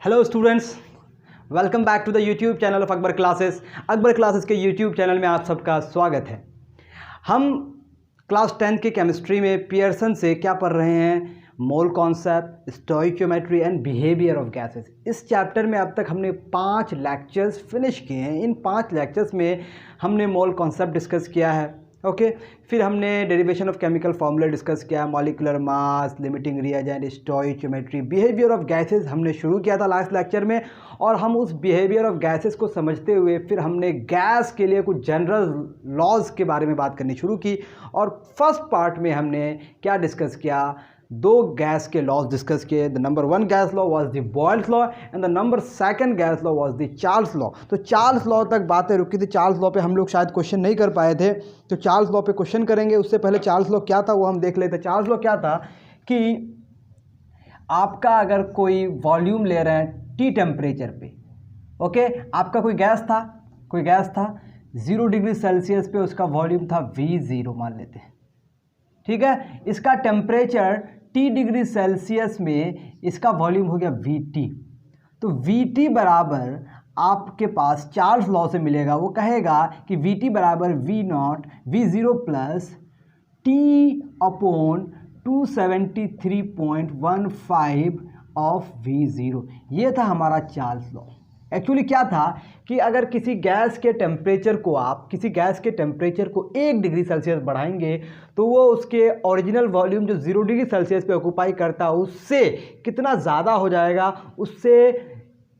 Hello students, welcome back to the YouTube channel of Akbar Classes. Akbar Classes के YouTube channel में आप सबका स्वागत है। हम क्लास 10 की केमिस्ट्री में पियर्सन से क्या पढ़ रहे हैं? Mole concept, stoichiometry and behaviour of gases. इस चैप्टर में अब तक हमने 5 लेक्चर्स फिनिश किए हैं। इन 5 लेक्चर्स में हमने मोल कॉन्सेप्ट डिस्कस किया है, ओके। फिर हमने derivation of chemical formula discuss किया, molecular mass, limiting reagent, stoichiometry, behaviour of gases हमने शुरू किया था लास्ट लेक्चर में। और हम उस बिहेवियर ऑफ गैसेस को समझते हुए फिर हमने गैस के लिए कुछ जनरल लॉज के बारे में बात करनी शुरू की। और फर्स्ट पार्ट में हमने क्या डिस्कस किया? 2 गैस के लॉज डिस्कस किए। The number 1 gas law was the Boyle's law and the number 2 gas law was the Charles law. तो चार्ल्स लॉ तक बातें रुकी थी। चार्ल्स लॉ पे हम लोग शायद क्वेश्चन नहीं कर पाए थे, तो चार्ल्स लॉ पे क्वेश्चन करेंगे। उससे पहले चार्ल्स लॉ क्या था वो हम देख लेते। चार्ल्स लॉ क्या था कि आपका अगर कोई वॉल्यूम ले रहे हैं टी टेम्परेचर पे, ओके, आपका कोई गैस था 0 डिग्री सेल्सियस पे, उसका वॉल्यूम था V0 मान लेते हैं, ठीक है। इसका टेम्परेचर T डिग्री सेल्सियस में इसका वॉल्यूम हो गया VT। तो VT बराबर आपके पास चार्ल्स लॉ से मिलेगा, वो कहेगा कि VT बराबर V0 plus T upon 273.15 of V0। ये था हमारा चार्ल्स लॉ। एक्चुअली क्या था कि अगर किसी गैस के टेम्परेचर को 1 डिग्री सेल्सियस बढ़ाएंगे तो वो उसके ओरिजिनल वॉल्यूम जो 0 डिग्री सेल्सियस पे ऑक्यूपाई करता है उससे कितना ज़्यादा हो जाएगा, उससे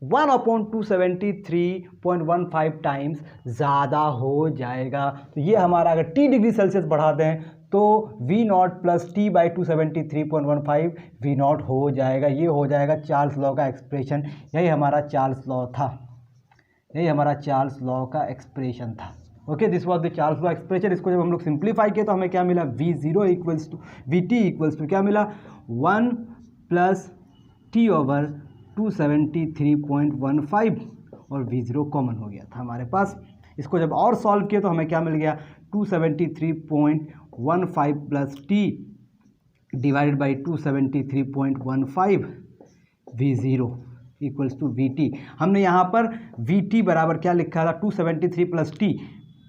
1/273.15 टाइम्स ज़्यादा हो जाएगा। तो ये हमारा अगर T डिग्री सेल्सियस बढ़ा दें तो V0 plus T by 273.15 V0 हो जाएगा। ये हो जाएगा चार्ल्स लॉ का एक्सप्रेशन। यही हमारा चार्ल्स लॉ था, यही हमारा चार्ल्स लॉ का एक्सप्रेशन था, okay. This was the Charles law expression. इसको जब हम लोग सिंप्लीफाई किए तो हमें क्या मिला? V0 equals to VT equals to क्या मिला? 1 प्लस T ओवर 273.15 और V0 कॉमन हो गया था हमारे पास। इसको जब और सॉल्व किया तो हमें क्या मिल गया? 273.15 plus T divided by 273.15 V0 equals to VT। हमने यहाँ पर VT बराबर क्या लिखा था? 273 प्लस T।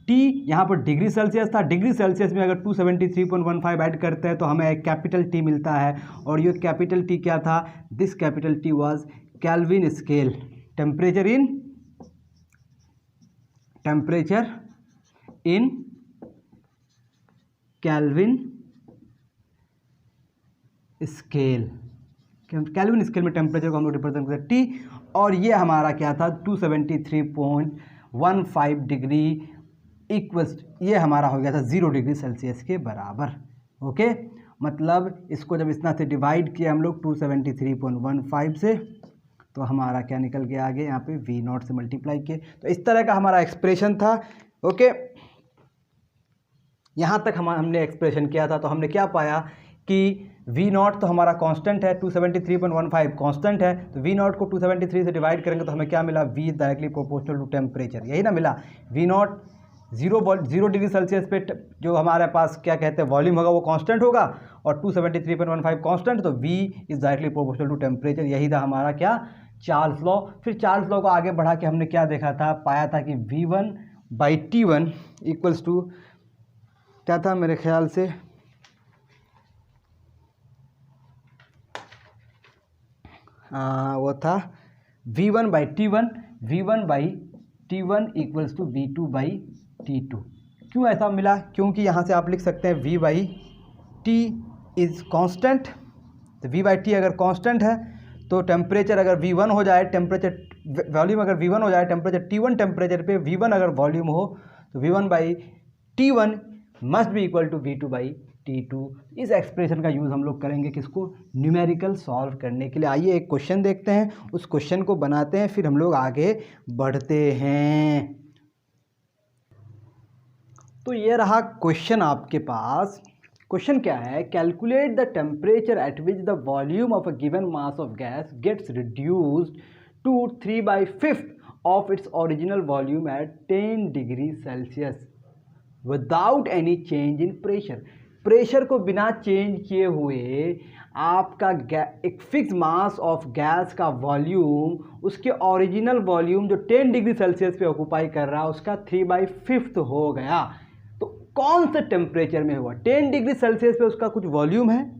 T यहाँ पर डिग्री सेल्सियस था। डिग्री सेल्सियस में अगर 273.15 ऐड करते हैं तो हमें एक कैपिटल T मिलता है। और ये कैपिटल T क्या था? This capital T was kelvin scale. Temperature in kelvin scale. Kelvin scale में टेम्परेचर को हम लोग रिप्रेजेंट करते हैं T। और ये हमारा क्या था? 273.15 डिग्री इक्वल्स, ये हमारा हो गया था 0 डिग्री सेल्सियस के बराबर, ओके। मतलब इसको जब इतना से डिवाइड किया हम लोग 273.15 से, तो हमारा क्या निकल के आगे यहाँ पे V0 से मल्टीप्लाई किए। तो इस तरह का हमारा एक्सप्रेशन था, ओके। यहाँ तक हमने एक्सप्रेशन किया था। तो हमने क्या पाया कि V0 तो हमारा कांस्टेंट है, 273.15 कांस्टेंट है। तो V0 को 273 से डिवाइड करेंगे तो हमें क्या मिला? V directly proportional to temperature, यही ना मिला। V0 0 डिग्री सेल्सियस पे जो हमारे पास क्या कहते हैं वॉल्यूम होगा वो कांस्टेंट होगा, और 273.15 कांस्टेंट, तो V is directly proportional to temperature. यही था हमारा क्या? Charles law. फिर चार्ल्स लॉ को आगे बढ़ा के हमने क्या देखा था? पाया था कि V1 by T1 equals to क्या था मेरे ख्याल से? वो था V1 by T1 equals to V2 by T2। क्यों ऐसा मिला? क्योंकि यहाँ से आप लिख सकते हैं V by T is constant. तो V बाई T अगर कांस्टेंट है तो टेम्परेचर अगर V1 हो जाए, टेम्परेचर वॉल्यूम अगर V1 हो जाए, टेम्परेचर T1 टेम्परेचर पे V1 अगर वॉल्यूम हो, तो V1 by T1 must be equal to V2 by T2। इस एक्सप्रेशन का यूज़ हम लोग करेंगे किसको? न्यूमेरिकल सॉल्व करने के लिए। आइए एक क्वेश्चन देखते हैं, उस क्वेश्चन को बनाते हैं, फिर हम लोग आगे बढ़ते हैं। तो ये रहा क्वेश्चन आपके पास। क्वेश्चन क्या है? Calculate the temperature at which the volume of a given mass of gas gets reduced to 3/5 of its original volume at 10 degree Celsius without any change in pressure. Pressure को बिना change किए हुए आपका एक fix mass of gas का volume उसके original volume जो 10 degree Celsius पे ऑक्यूपाई कर रहा है उसका 3/5 हो गया। तो कौन से टेम्परेचर में हुआ? 10 डिग्री सेल्सियस पे उसका कुछ वॉल्यूम है,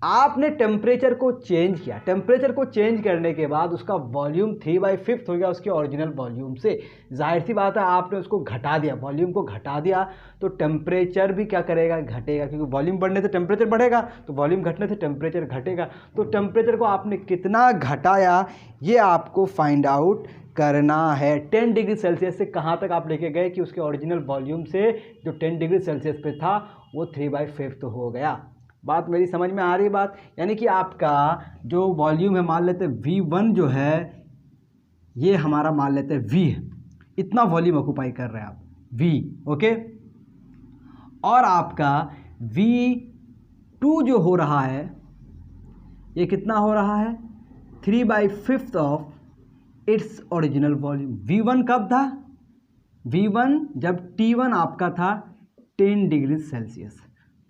आपने टेम्परेचर को चेंज किया, टेम्परेचर को चेंज करने के बाद उसका वॉल्यूम 3/5 हो गया उसके ओरिजिनल वॉल्यूम से। जाहिर सी बात है आपने उसको घटा दिया, वॉल्यूम को घटा दिया तो टेम्परेचर भी क्या करेगा? घटेगा, क्योंकि वॉल्यूम बढ़ने से टेम्परेचर बढ़ेगा, तो वॉल्यूम घटने से टेम्परेचर घटेगा। तो टेम्परेचर को आपने कितना घटाया ये आपको फाइंड आउट करना है। 10 डिग्री सेल्सियस से कहाँ तक आप लेके गए कि उसके ओरिजिनल वॉल्यूम से जो 10 डिग्री सेल्सियस पे था वो 3/5 तो हो गया। बात मेरी समझ में आ रही है बात? यानी कि आपका जो वॉल्यूम है, मान लेते हैं V1 जो है ये हमारा मान लेते हैं V है, इतना वॉल्यूम ऑक्यूपाई कर रहे हैं आप V, ओके। और आपका V2 जो हो रहा है ये कितना हो रहा है? 3/5 of its original volume. V1 कब था? V1 जब T1 आपका था 10 डिग्री सेल्सियस,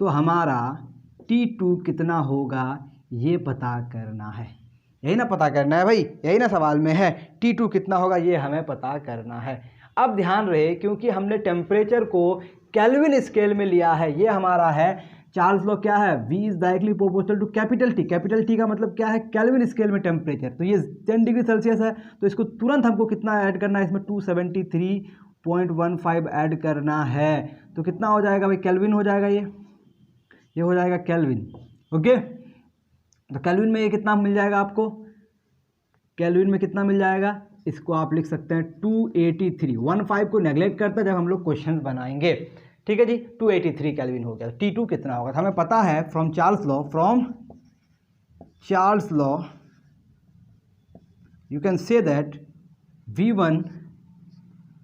तो हमारा T2 कितना होगा ये पता करना है। यही ना पता करना है भाई, यही ना सवाल में है, T2 कितना होगा ये हमें पता करना है। अब ध्यान रहे क्योंकि हमने टेम्परेचर को केल्विन स्केल में लिया है, ये हमारा है चार्ल्स लॉ क्या है? V is directly proportional to capital T। Capital T का मतलब क्या है? केल्विन स्केल में टेम्परेचर। तो ये 10 डिग्री सेल्सियस है तो इसको तुरंत हमको कितना ऐड करना है? इसमें 273.15 ऐड करना है। तो कितना हो जाएगा भाई? केल्विन हो जाएगा, ये हो जाएगा केल्विन, ओके। तो केल्विन में ये कितना मिल जाएगा आपको? केल्विन में कितना मिल जाएगा? इसको आप लिख सकते हैं 283। 15 को नेगलेक्ट करता है जब हम लोग क्वेश्चन बनाएंगे, ठीक है जी। 283 केल्विन हो गया। T2 कितना होगा? हमें पता है from Charles law you can say that V1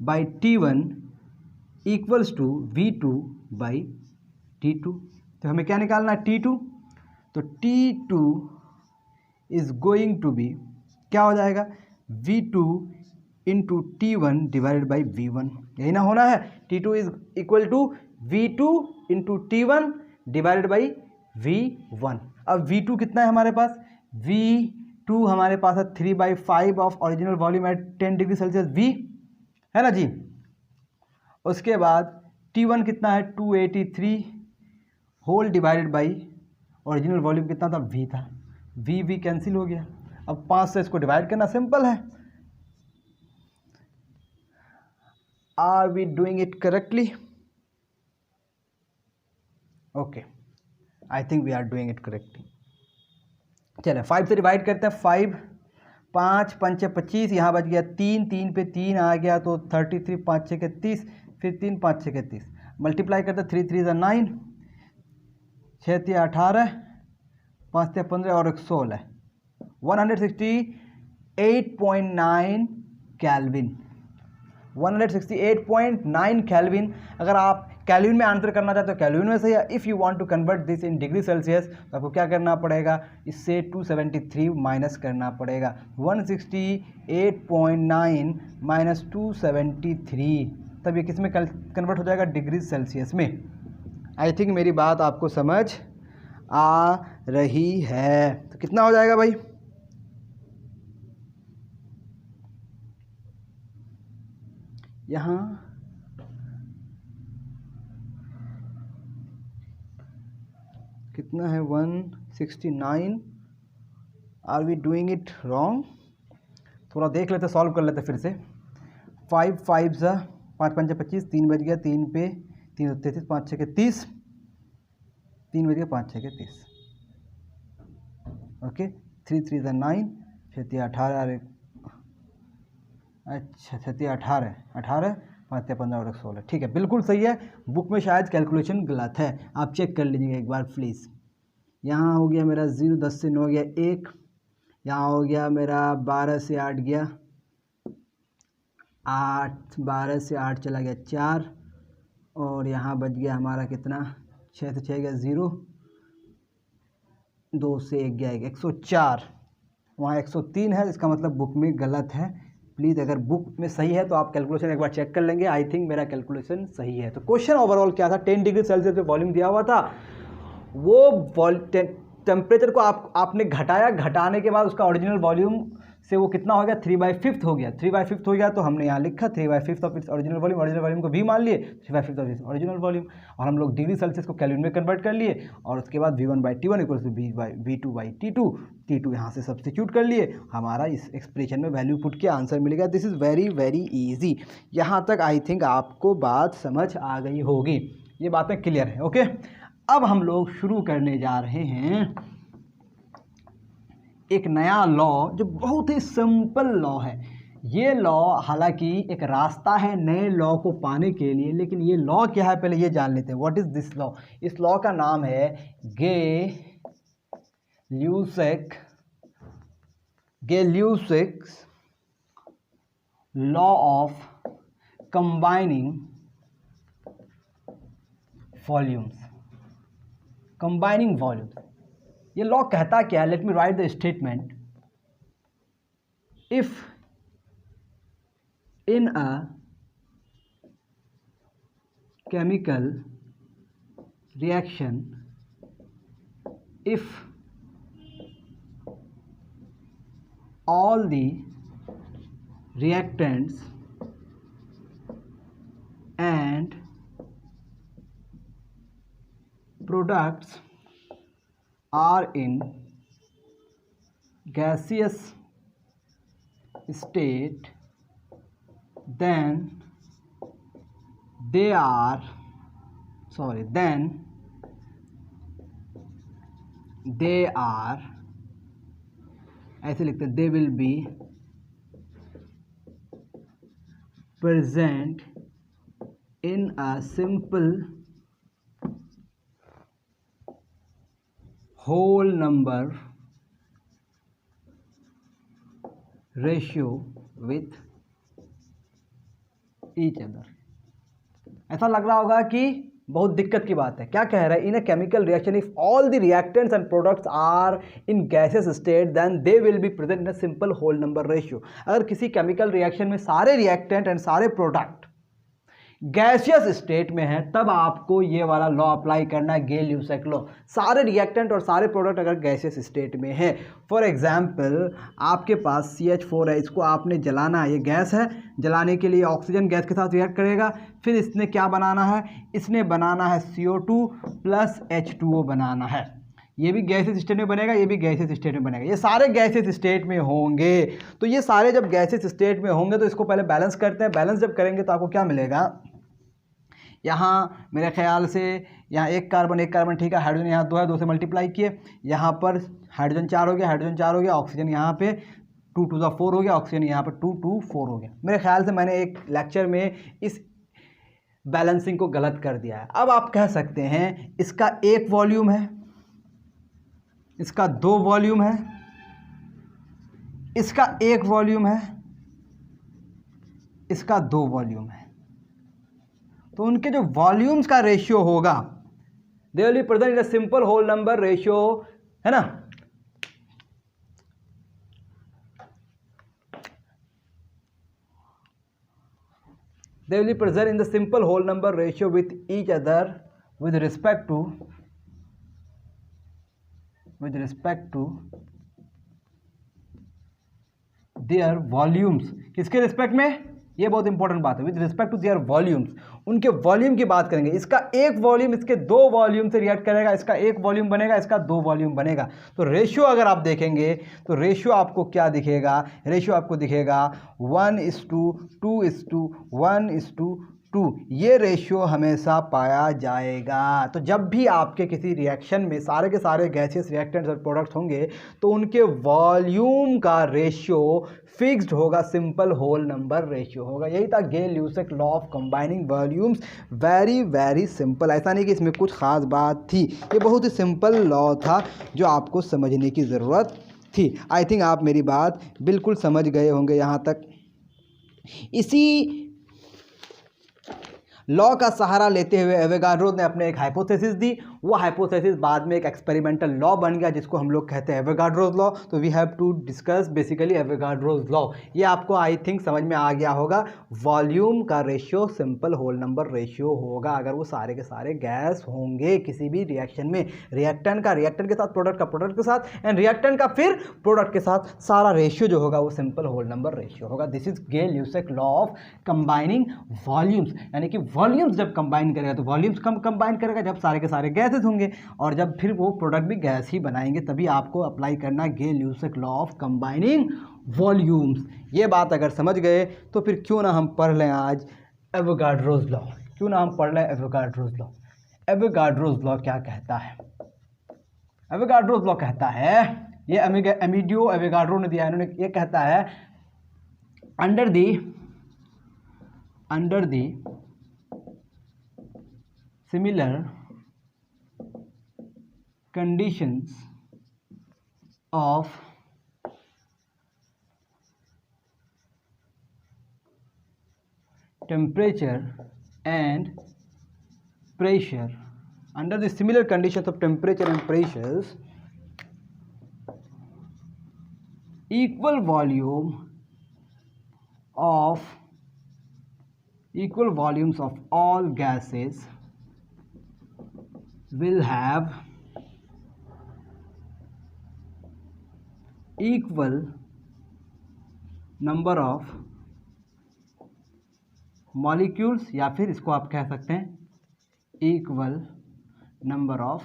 by T1 equals to V2 by T2। तो हमें क्या निकालना है? T2। तो T2 is going to be क्या हो जाएगा? V2 into T1 divided by V1। यही ना होना है? T2 is equal to V2 into T1 divided by V1। अब V2 कितना है हमारे पास? V2 हमारे पास है 3/5 of original volume at 10 degree Celsius V, है ना जी। उसके बाद T1 कितना है? 283 whole divided by original volume कितना था? V था। V कैंसिल हो गया। अब 5 से इसको डिवाइड करना सिंपल है। Are we doing it correctly? Okay, I think we are doing it correctly. चले 5 से डिवाइड करते हैं। 5 5 5 6 25, यहाँ बच गया 3, 3 पे 3 आ गया तो 33, 5 6 के 30, फिर 3 5 6 के 30 मल्टीप्लाई करते 3 3 9, 6 3 18, 5 3 15 और 1 16, 168.9 केल्विन। 168.9 केल्विन। अगर आप केल्विन में आंसर करना चाहते हो केल्विन में सही है। If you want to convert this in degree Celsius तो आपको क्या करना पड़ेगा? इससे 273 माइनस करना पड़ेगा। 168.9 माइनस 273, तब ये किस में कन्वर्ट हो जाएगा? डिग्री सेल्सियस में। आई थिंक मेरी बात आपको समझ आ रही है। तो कितना हो जाएगा भाई? यहाँ कितना है? 169। Are we doing it wrong? थोड़ा देख लेते, सॉल्व कर लेते फिर से। 5 5 ज़ा 5 5 25, 3 बज गया, 3 पे 3 33, 5 6 के 30, 3 बज गया, 5 6 के 30, ओके। 3 3 ज़ा 9, 6 3 18, अरे अच्छा 6 3 18, 18 5 3 15 और 16, ठीक है, बिल्कुल सही है। बुक में शायद कैलकुलेशन गलत है, आप चेक कर लीजिएगा एक बार प्लीज़। यहाँ हो गया मेरा 0, 10 से 9 गया 1, यहाँ हो गया मेरा 12 से 8 गया 8, 12 से 8 चला गया 4, और यहाँ बच गया हमारा कितना? 6 से 6 गया 0, 2 से 1 गया 104, वहाँ 103 है, इसका मतलब बुक में गलत है। प्लीज़ अगर बुक में सही है तो आप कैलकुलेशन एक बार चेक कर लेंगे। आई थिंक मेरा कैलकुलेशन सही है। तो क्वेश्चन ओवरऑल क्या था? 10 डिग्री सेल्सियस पे वॉल्यूम दिया हुआ था, वो टेम्परेचर को आपने घटाया, घटाने के बाद उसका ओरिजिनल वॉल्यूम से वो कितना हो गया, 3/5 हो गया। 3/5 हो गया तो हमने यहाँ लिखा 3/5 ऑफ इट्स ओरिजिनल वॉल्यूम को भी मान लिए 3/5 ऑफ इट्स ओरिजिनल वॉल्यूम, और हम लोग डिग्री सेल्सियस को केल्विन में कन्वर्ट कर लिए, और उसके बाद V1/T1 equals to V2/T2, T2 यहाँ से सब्स्टिट्यूट कर लिए, हमारा इस एक्सप्रेशन में वैल्यू पुट किया, आंसर मिल गया। This is very very easy. यहाँ तक आई थिंक आपको बात समझ आ गई होगी, ये बातें क्लियर है। ओके, अब हम लोग शुरू करने जा रहे हैं एक नया लॉ जो बहुत ही सिंपल लॉ है। ये लॉ हालांकि एक रास्ता है नए लॉ को पाने के लिए, लेकिन ये लॉ क्या है पहले ये जान लेते हैं। What is this law? इस लॉ का नाम है Gay Lussac's law of combining volumes. Combining volumes, ये लॉ कहता क्या है? Let me write the statement. If in a chemical reaction, if all the reactants and products are in gaseous state, then they are ऐसे लिखते हैं, they will be present in a simple whole number ratio with each other। ऐसा लग रहा होगा कि बहुत दिक्कत की बात है। क्या कह रहा है? In a chemical reaction if all the reactants and products are in gaseous state then they will be present in a simple whole number ratio. अगर किसी केमिकल रिएक्शन में सारे रिएक्टेंट एंड सारे प्रोडक्ट गैसियस स्टेट में है, तब आपको ये वाला लॉ अप्लाई करना है, गे-ल्यूसेक लॉ। सारे रिएक्टेंट और सारे प्रोडक्ट अगर गैसियस स्टेट में है, फॉर एग्जांपल आपके पास CH4 है, इसको आपने जलाना है, ये गैस है, जलाने के लिए ऑक्सीजन गैस के साथ रिएक्ट करेगा, फिर इसने क्या बनाना है? इसने बनाना है CO2 प्लस H2O बनाना है। ये भी गैसियस स्टेट में बनेगा, ये भी गैसियस स्टेट में बनेगा, ये सारे गैसियस स्टेट में होंगे। तो ये सारे जब गैसियस स्टेट में होंगे तो इसको पहले बैलेंस करते हैं। बैलेंस जब करेंगे तो आपको क्या मिलेगा? यहाँ मेरे ख्याल से यहाँ एक कार्बन ठीक है, हाइड्रोजन यहाँ 2 है, 2 से मल्टीप्लाई किए, यहाँ पर हाइड्रोजन 4 हो गया, ऑक्सीजन यहाँ पे 2 2 4 हो गया, ऑक्सीजन यहाँ पर 2 2 4 हो गया। मेरे ख्याल से मैंने एक लेक्चर में इस बैलेंसिंग को गलत कर दिया है। अब आप कह सकते हैं इसका एक वॉल्यूम है, इसका 2 वॉल्यूम है, इसका 1 वॉल्यूम है, इसका 2 वॉल्यूम है। तो उनके जो वॉल्यूम्स का रेशियो होगा, they will be present in a simple whole number ratio, है ना? They will be present in the simple whole number ratio with each other with respect to their volumes। किसके respect में? ये बहुत important बात है। With respect to their volumes, उनके volume की बात करेंगे। इसका एक वॉल्यूम इसके 2 वॉल्यूम से रिएक्ट करेगा, इसका 1 वॉल्यूम बनेगा, इसका 2 वॉल्यूम बनेगा। तो रेशियो अगर आप देखेंगे तो रेशियो आपको क्या दिखेगा? रेशियो आपको दिखेगा 1:2:1:2। ये रेशियो हमेशा पाया जाएगा। तो जब भी आपके किसी रिएक्शन में सारे के सारे गैसियस रिएक्टेंट्स और प्रोडक्ट्स होंगे तो उनके वॉल्यूम का रेशियो फिक्स्ड होगा, सिंपल होल नंबर रेशियो होगा। यही था Gay Lussac law of combining volumes. Very very simple, ऐसा नहीं कि इसमें कुछ ख़ास बात थी, ये बहुत ही सिंपल लॉ था जो आपको समझने की ज़रूरत थी। आई थिंक आप मेरी बात बिल्कुल समझ गए होंगे यहाँ तक। इसी लॉ का सहारा लेते हुए एवोगाड्रो ने अपने एक हाइपोथेसिस दी, वो हाइपोथेसिस बाद में एक एक्सपेरिमेंटल लॉ बन गया जिसको हम लोग कहते हैं एवोगाड्रोस लॉ। तो we have to discuss basically Avogadro's law. ये आपको आई थिंक समझ में आ गया होगा। वॉल्यूम का ratio simple whole number ratio होगा अगर वो सारे के सारे गैस होंगे किसी भी रिएक्शन में। रिएक्टेंट का रिएक्टेंट के साथ, प्रोडक्ट का प्रोडक्ट के साथ, एंड रिएक्टेंट का फिर प्रोडक्ट के साथ, सारा रेशियो जो होगा वो सिंपल होल नंबर रेशियो होगा। This is Gay Lussac law of combining volumes. यानी कि वॉल्यूम्स जब कंबाइन करेगा तो वॉल्यूम्स कम कंबाइन करेगा जब सारे के सारे गैसेस होंगे, और जब फिर वो प्रोडक्ट भी गैस ही बनाएंगे, तभी आपको अप्लाई करना गेल-ल्यूसेक लॉ ऑफ कंबाइनिंग वॉल्यूम्स। ये बात अगर समझ गए तो फिर क्यों ना हम पढ़ लें आज एवोगाड्रोस लॉ। क्यों ना हम पढ़ लें एवोगाड्रोस लॉ। एवोगाड्रोस लॉ क्या कहता है? एवोगाड्रोस लॉ कहता है, ये एमिडियो एवोगाड्रो ने दिया है, इन्होंने ये कहता है under the similar conditions of temperature and pressure, under the similar conditions of temperature and pressures, equal volumes of all gases will have equal number of molecules, या फिर इसको आप कह सकते हैं equal number of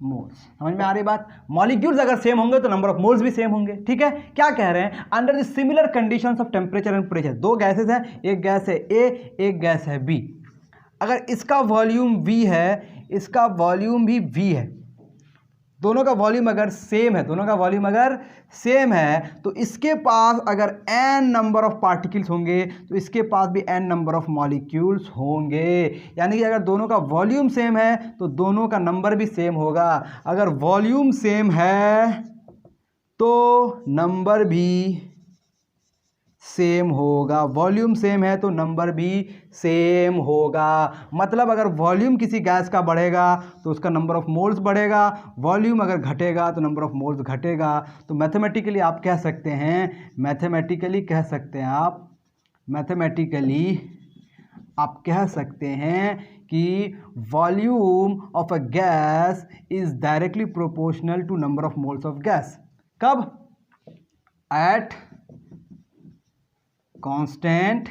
मोल्स। समझ में आ रही बात? मॉलिक्यूल्स अगर सेम होंगे तो नंबर ऑफ मोल्स भी सेम होंगे। ठीक है, क्या कह रहे हैं? Under the similar conditions of temperature and pressure, दो गैसेस हैं, एक गैस है ए, एक गैस है बी। अगर इसका वॉल्यूम V है, इसका वॉल्यूम भी V है, दोनों का वॉल्यूम अगर सेम है, दोनों का वॉल्यूम अगर सेम है, तो इसके पास अगर n नंबर ऑफ पार्टिकल्स होंगे तो इसके पास भी n नंबर ऑफ मॉलिक्यूल्स होंगे। यानी कि अगर दोनों का वॉल्यूम सेम है तो दोनों का नंबर भी सेम होगा। अगर वॉल्यूम सेम है तो नंबर भी सेम होगा, वॉल्यूम सेम है तो नंबर भी सेम होगा। मतलब अगर वॉल्यूम किसी गैस का बढ़ेगा तो उसका नंबर ऑफ मोल्स बढ़ेगा, वॉल्यूम अगर घटेगा तो नंबर ऑफ मोल्स घटेगा। तो मैथमेटिकली आप कह सकते हैं, मैथमेटिकली आप कह सकते हैं कि volume of a gas is directly proportional to number of moles of gas. कब? At constant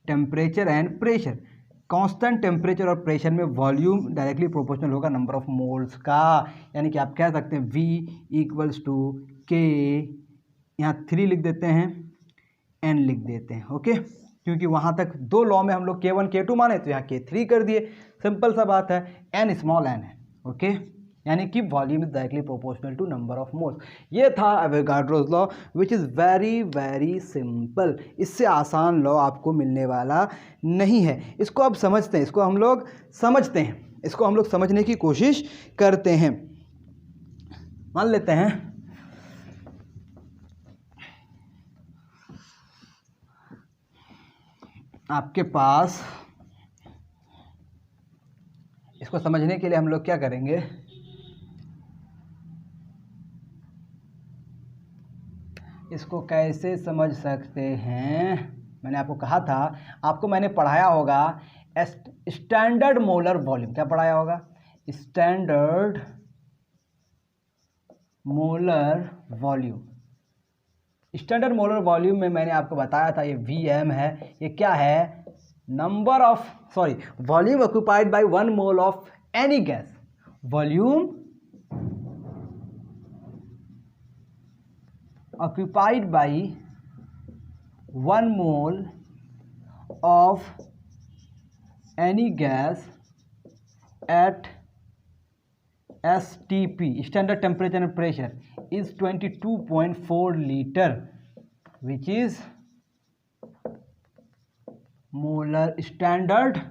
temperature and pressure. Constant temperature और प्रेशर में वॉल्यूम डायरेक्टली प्रोपोर्शनल होगा नंबर ऑफ मोल्स का। यानी कि आप कह सकते हैं V इक्वल्स टू K, यहाँ 3 लिख देते हैं, N लिख देते हैं। ओके, क्योंकि वहाँ तक दो लॉ में हम लोग K1 K2 माने तो यहाँ K3 कर दिए। सिंपल सा बात है, n स्मॉल n है। ओके, यानी कि volume is directly proportional to number of moles. ये था Avogadro's law which is very very simple. इससे आसान लॉ आपको मिलने वाला नहीं है। इसको आप समझते हैं, इसको हम लोग समझते हैं, इसको हम लोग समझने की कोशिश करते हैं। मान लेते हैं आपके पास, इसको समझने के लिए हम लोग क्या करेंगे, इसको कैसे समझ सकते हैं? मैंने आपको कहा था, आपको मैंने पढ़ाया होगा स्टैंडर्ड मोलर वॉल्यूम। क्या पढ़ाया होगा? Standard molar volume. Standard molar volume में मैंने आपको बताया था ये Vm है। ये क्या है? Volume occupied by 1 mole of any gas. Volume occupied by 1 mole of any gas at STP, standard temperature and pressure, is 22.4 liter, which is molar standard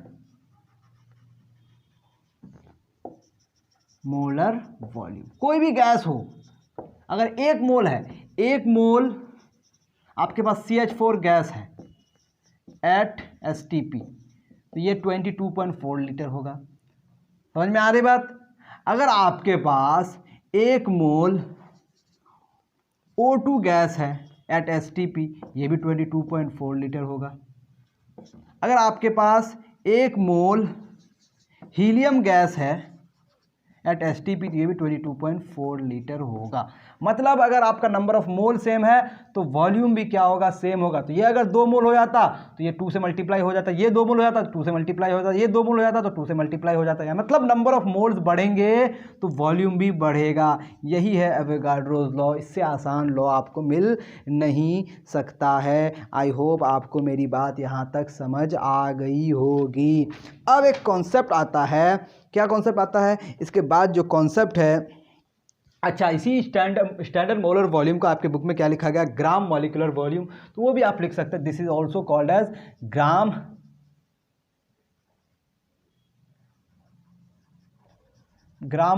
molar volume. कोई भी गैस हो, अगर 1 मोल है, 1 मोल आपके पास CH4 गैस है eight STP, तो ये 22.4 litre होगा। समझ में आ रही बात। अगर आपके पास 1 मोल O2 गैस है एट STP, ये भी 22.4 लीटर होगा। अगर आपके पास 1 मोल हीलियम गैस है एट STP, ये भी 22.4 लीटर होगा। मतलब अगर आपका नंबर ऑफ मोल सेम है तो वॉल्यूम भी क्या होगा, सेम होगा। तो ये अगर 2 मोल हो जाता तो ये 2 से मल्टीप्लाई हो जाता, ये 2 मोल हो जाता तो 2 से मल्टीप्लाई हो जाता, ये 2 मोल हो जाता तो 2 से मल्टीप्लाई हो जाता है। मतलब नंबर ऑफ मोल्स बढ़ेंगे तो वॉल्यूम भी बढ़ेगा। यही है एवोगाड्रोस लॉ। इससे आसान लॉ आपको मिल नहीं सकता है। आई होप आपको मेरी बात यहाँ तक समझ आ गई होगी। अब एक कॉन्सेप्ट आता है। क्या कॉन्सेप्ट आता है? इसके बाद जो कॉन्सेप्ट है, अच्छा, इसी स्टैंडर्ड मोलर वॉल्यूम को आपके बुक में क्या लिखा गया, ग्राम मॉलिक्यूलर वॉल्यूम, तो वो भी आप लिख सकते हैं। This is also called as gram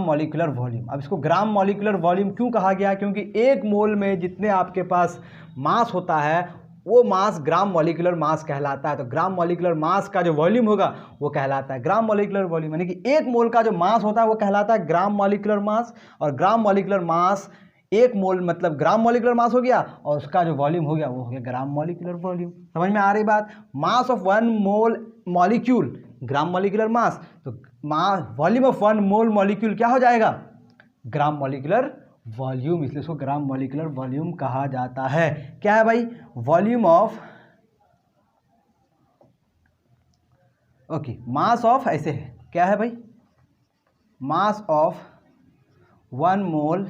molecular volume. अब इसको ग्राम मॉलिक्यूलर वॉल्यूम क्यों कहा गया? क्योंकि 1 मोल में जितने आपके पास मास होता है वो मास ग्राम मॉलिक्यूलर मास कहलाता है। तो ग्राम मॉलिक्यूलर मास का जो वॉल्यूम होगा वो कहलाता है ग्राम मॉलिक्यूलर वॉल्यूम। यानी कि 1 मोल का जो मास होता है वो कहलाता है ग्राम मॉलिक्यूलर मास। और ग्राम मॉलिक्यूलर मास 1 मोल मतलब ग्राम मॉलिक्यूलर मास हो गया, और उसका जो वॉल्यूम हो गया वो हो गया ग्राम मॉलिक्यूलर वॉल्यूम। समझ में आ रही बात। Mass of 1 mole molecule gram molecular mass, तो वॉल्यूम ऑफ 1 मोल मॉलिक्यूल क्या हो जाएगा, ग्राम मॉलिक्यूलर वॉल्यूम। इसलिए इसको ग्राम मॉलिक्यूलर वॉल्यूम कहा जाता है। क्या है भाई, volume of, okay, mass of, ऐसे है, क्या है भाई, मास ऑफ 1 मोल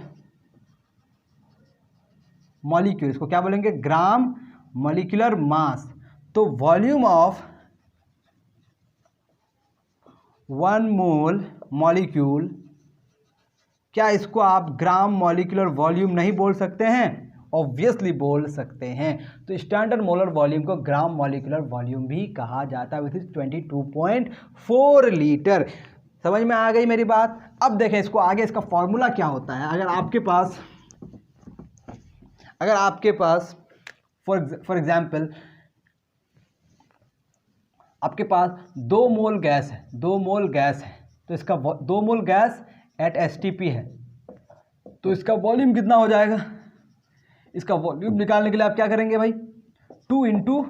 मॉलिक्यूल, इसको क्या बोलेंगे, ग्राम मॉलिक्यूलर मास। तो वॉल्यूम ऑफ 1 मोल मॉलिक्यूल, क्या इसको आप ग्राम मॉलिक्यूलर वॉल्यूम नहीं बोल सकते हैं? ऑब्वियसली बोल सकते हैं। तो स्टैंडर्ड मोलर वॉल्यूम को ग्राम मॉलिक्यूलर वॉल्यूम भी कहा जाता है, विच इज 22.4 लीटर। समझ में आ गई मेरी बात। अब देखें इसको आगे, इसका फॉर्मूला क्या होता है। अगर आपके पास फॉर एग्जाम्पल आपके पास 2 मोल गैस है, 2 मोल गैस है, तो इसका 2 मोल गैस एट STP है, तो इसका वॉल्यूम कितना हो जाएगा? इसका वॉल्यूम निकालने के लिए आप क्या करेंगे भाई, 2 into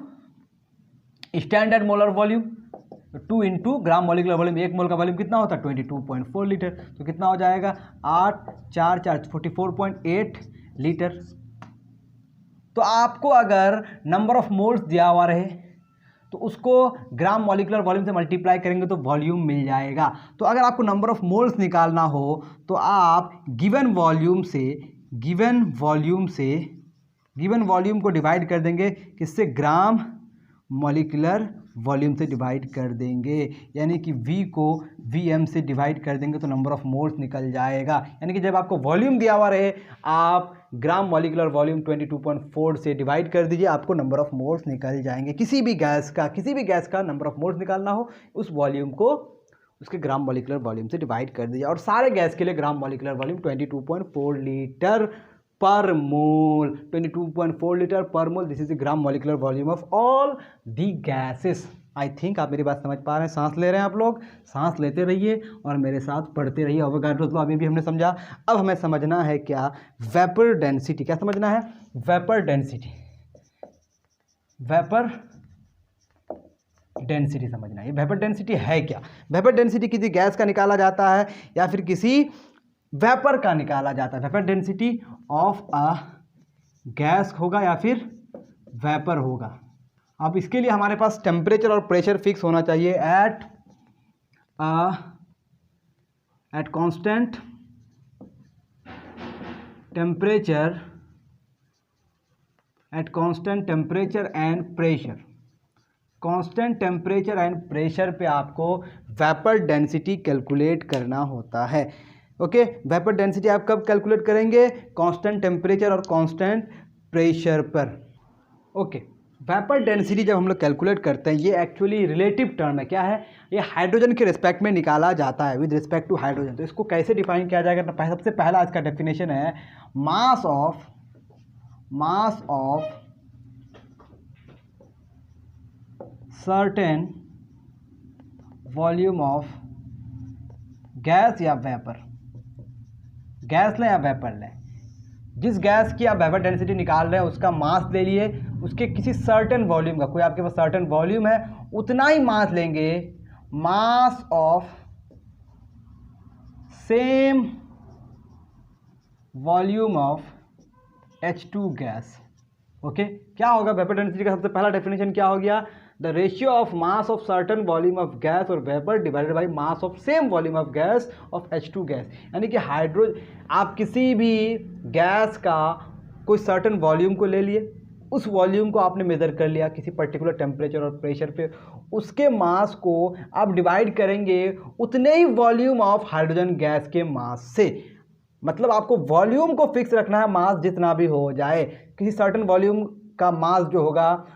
standard molar volume, 2 into gram molecular volume. 1 मोल का वॉल्यूम कितना होता है, 22.4 लीटर, तो कितना हो जाएगा, 8 4 4 44.8 लीटर। तो आपको अगर नंबर ऑफ मोल्स दिया हुआ रहे तो उसको ग्राम मॉलिक्यूलर वॉल्यूम से मल्टीप्लाई करेंगे तो वॉल्यूम मिल जाएगा। तो अगर आपको नंबर ऑफ मोल्स निकालना हो तो आप गिवन वॉल्यूम को डिवाइड कर देंगे किससे, ग्राम मॉलिक्यूलर वॉल्यूम से डिवाइड कर देंगे। यानी कि V को Vm से डिवाइड कर देंगे तो नंबर ऑफ मोल्स निकल जाएगा। यानी कि जब आपको वॉल्यूम दिया हुआ रहे आप ग्राम मॉलिक्यूलर वॉल्यूम 22.4 से डिवाइड कर दीजिए, आपको नंबर ऑफ मोल्स निकल जाएंगे। किसी भी गैस का नंबर ऑफ मोल्स निकालना हो, उस वॉल्यूम को उसके ग्राम मॉलिक्यूलर वॉल्यूम से डिवाइड कर दीजिए। और सारे गैस के लिए ग्राम मॉलिक्यूलर वॉल्यूम 22.4 लीटर पर मोल, 22.4 लीटर पर mole. This is the gram molecular volume of all the gases. I think आप मेरी बात समझ पा रहे हैं। सांस ले रहे हैं आप लोग, सांस लेते रहिए और मेरे साथ पढ़ते रहिए। एवोगाड्रो लॉ अभी भी हमने समझा। अब हमें समझना है क्या, वेपर डेंसिटी। क्या समझना है, वेपर डेंसिटी। वेपर डेंसिटी समझना है। वेपर डेंसिटी है क्या? वेपर डेंसिटी किसी गैस का निकाला जाता है या फिर किसी वेपर का निकाला जाता है। Vapour density of a gas होगा या फिर वेपर होगा। अब इसके लिए हमारे पास टेम्परेचर और प्रेशर फिक्स होना चाहिए eight constant temperature, eight constant temperature and pressure. Constant temperature and pressure पे आपको वेपर डेंसिटी कैलकुलेट करना होता है। ओके, वेपर डेंसिटी आप कब कैलकुलेट करेंगे, कांस्टेंट टेम्परेचर और कांस्टेंट प्रेशर पर। ओके, वेपर डेंसिटी जब हम लोग कैलकुलेट करते हैं, ये एक्चुअली रिलेटिव टर्म है। क्या है, ये हाइड्रोजन के रिस्पेक्ट में निकाला जाता है, विद रिस्पेक्ट टू हाइड्रोजन। तो इसको कैसे डिफाइन किया जाएगा, तो सबसे पहला इसका डेफिनेशन है mass of certain volume of gas या वेपर, गैस लें या वेपर लें, जिस गैस की आप वेपर डेंसिटी निकाल रहे हैं उसका मास ले लिए, उसके किसी सर्टेन वॉल्यूम का, कोई आपके पास सर्टेन वॉल्यूम है, उतना ही मास लेंगे, मास of same volume of H2 gas. Okay, क्या होगा वेपर डेंसिटी का सबसे पहला डेफिनेशन क्या हो गया, the ratio of mass of certain volume of gas और vapour divided by mass of same volume of gas of H2 gas. यानी कि आप किसी भी गैस का कोई सर्टन वॉल्यूम को ले लिए, उस वॉल्यूम को आपने मेज़र कर लिया किसी पर्टिकुलर टेम्परेचर और प्रेशर पे, उसके मास को आप डिवाइड करेंगे उतने ही वॉल्यूम ऑफ हाइड्रोजन गैस के मास से। मतलब आपको वॉल्यूम को फिक्स रखना है, मास जितना भी हो जाए, किसी सर्टेन वॉल्यूम का मास जो होगा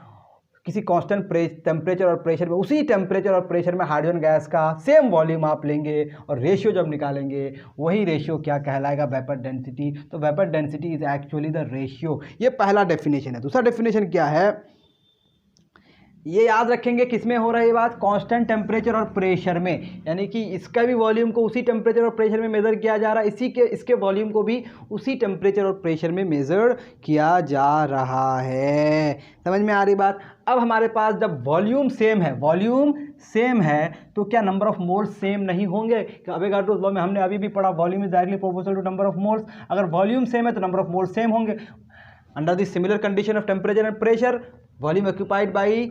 किसी कांस्टेंट टेम्परेचर और प्रेशर में, उसी टेम्परेचर और प्रेशर में हाइड्रोजन गैस का सेम वॉल्यूम आप लेंगे और रेशियो जब निकालेंगे वही रेशियो क्या कहलाएगा, वेपर डेंसिटी। तो vapour density is actually the ratio. ये पहला डेफिनेशन है। दूसरा डेफिनेशन क्या है, ये याद रखेंगे किसमें हो रहा है ये बात, कांस्टेंट टेम्परेचर और प्रेशर में, यानी कि इसका भी वॉल्यूम को उसी टेम्परेचर और प्रेशर में मेज़र किया जा रहा है, इसके वॉल्यूम को भी उसी टेम्परेचर और प्रेशर में मेज़र किया जा रहा है। समझ में आ रही बात। अब हमारे पास जब वॉल्यूम सेम है तो क्या नंबर ऑफ मोल्स सेम नहीं होंगे? अवोगाड्रोस लॉ में हमने अभी भी पढ़ा, volume is directly proportional to number of moles. अगर वॉल्यूम सेम है तो नंबर ऑफ मोल्स सेम होंगे। Under the similar condition of temperature and pressure, volume occupied by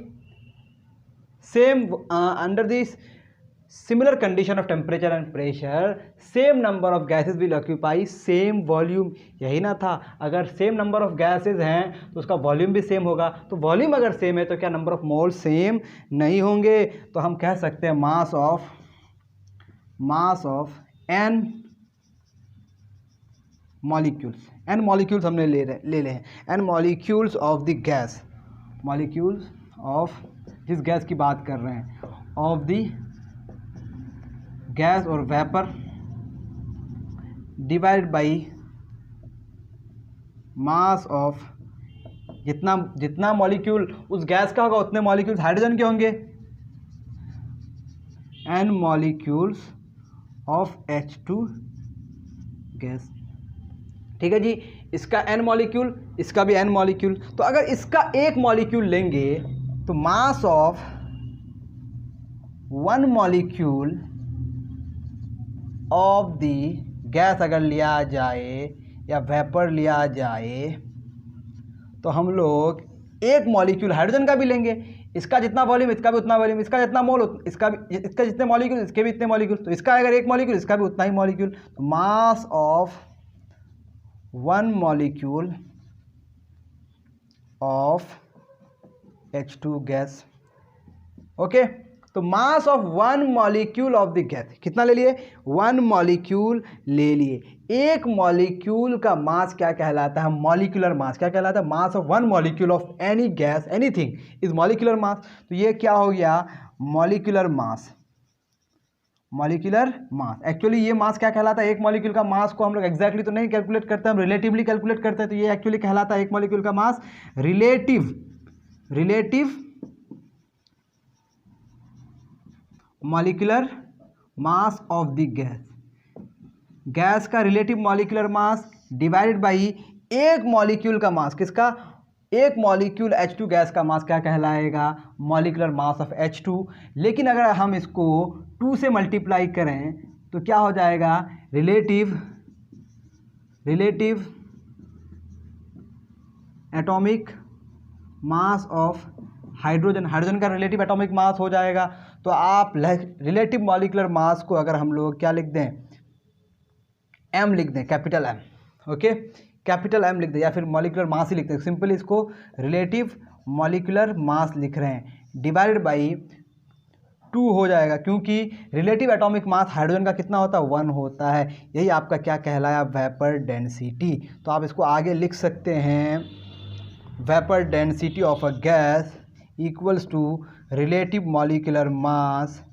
same under this similar condition of temperature and pressure, same number of gases will occupy same volume। यही ना था, अगर same number of gases हैं तो उसका volume भी same होगा। तो वॉल्यूम अगर सेम है तो क्या नंबर ऑफ मोल सेम नहीं होंगे? तो हम कह सकते हैं मास ऑफ n मॉलिक्यूल्स हमने ले ले हैं, n molecules of the gas, molecules of जिस गैस की बात कर रहे हैं, ऑफ द गैस और vapour divide by mass of, जितना मॉलिक्यूल उस गैस का होगा उतने मॉलिक्यूल्स हाइड्रोजन के होंगे, n molecules of H2 gas. ठीक है जी, इसका n मॉलिक्यूल, इसका भी n मॉलिक्यूल। तो अगर इसका एक मॉलिक्यूल लेंगे तो mass of one molecule of the gas अगर लिया जाए या वेपर लिया जाए तो हम लोग एक मॉलिक्यूल हाइड्रोजन का भी लेंगे, इसका जितना वॉल्यूम इसका भी उतना वॉल्यूम, इसका जितना मोल इसका जितने मॉलिक्यूल इसके भी इतने मॉलिक्यूल, तो इसका अगर एक मॉलिक्यूल इसका भी उतना ही मॉलिक्यूल। तो mass of one molecule of H2 gas. Okay, तो mass of one molecule of the gas कितना ले लिए? वन मॉलिक्यूल ले लिए। एक मॉलिक्यूल का मास क्या कहलाता है? Molecular mass. क्या कहलाता है? Mass of one molecule of any gas, anything is molecular mass. तो ये क्या हो गया? Molecular mass. Molecular mass, actually ये मास क्या कहलाता है? एक मॉलिक्यूल का मास को हम लोग एग्जैक्टली तो नहीं कैलकुलेट करते, हम रिलेटिवली कैलकुलेट करते हैं। तो ये एक्चुअली कहलाता है एक मॉलिक्यूल का mass relative molecular mass of the gas का relative molecular mass divided by एक मॉलिक्यूल का मास। किसका? एक मॉलिक्यूल H2 गैस का मास क्या कहलाएगा? Molecular mass of H2। लेकिन अगर हम इसको 2 से मल्टीप्लाई करें तो क्या हो जाएगा? Relative atomic mass of hydrogen का रिलेटिव एटॉमिक मास हो जाएगा। तो आप रिलेटिव मॉलिक्यूलर मास को अगर हम लोग क्या लिख दें? m लिख दें, capital M। Okay, capital M लिख दें, या फिर मॉलिक्यूलर मास ही लिख दें। सिंपली इसको रिलेटिव मॉलिक्यूलर मास लिख रहे हैं, डिवाइडेड बाई 2 हो जाएगा, क्योंकि रिलेटिव एटॉमिक मास हाइड्रोजन का कितना होता है? 1 होता है। यही आपका क्या कहलाया? Vapour density. तो आप इसको आगे लिख सकते हैं, vapour density of a gas equals to relative molecular mass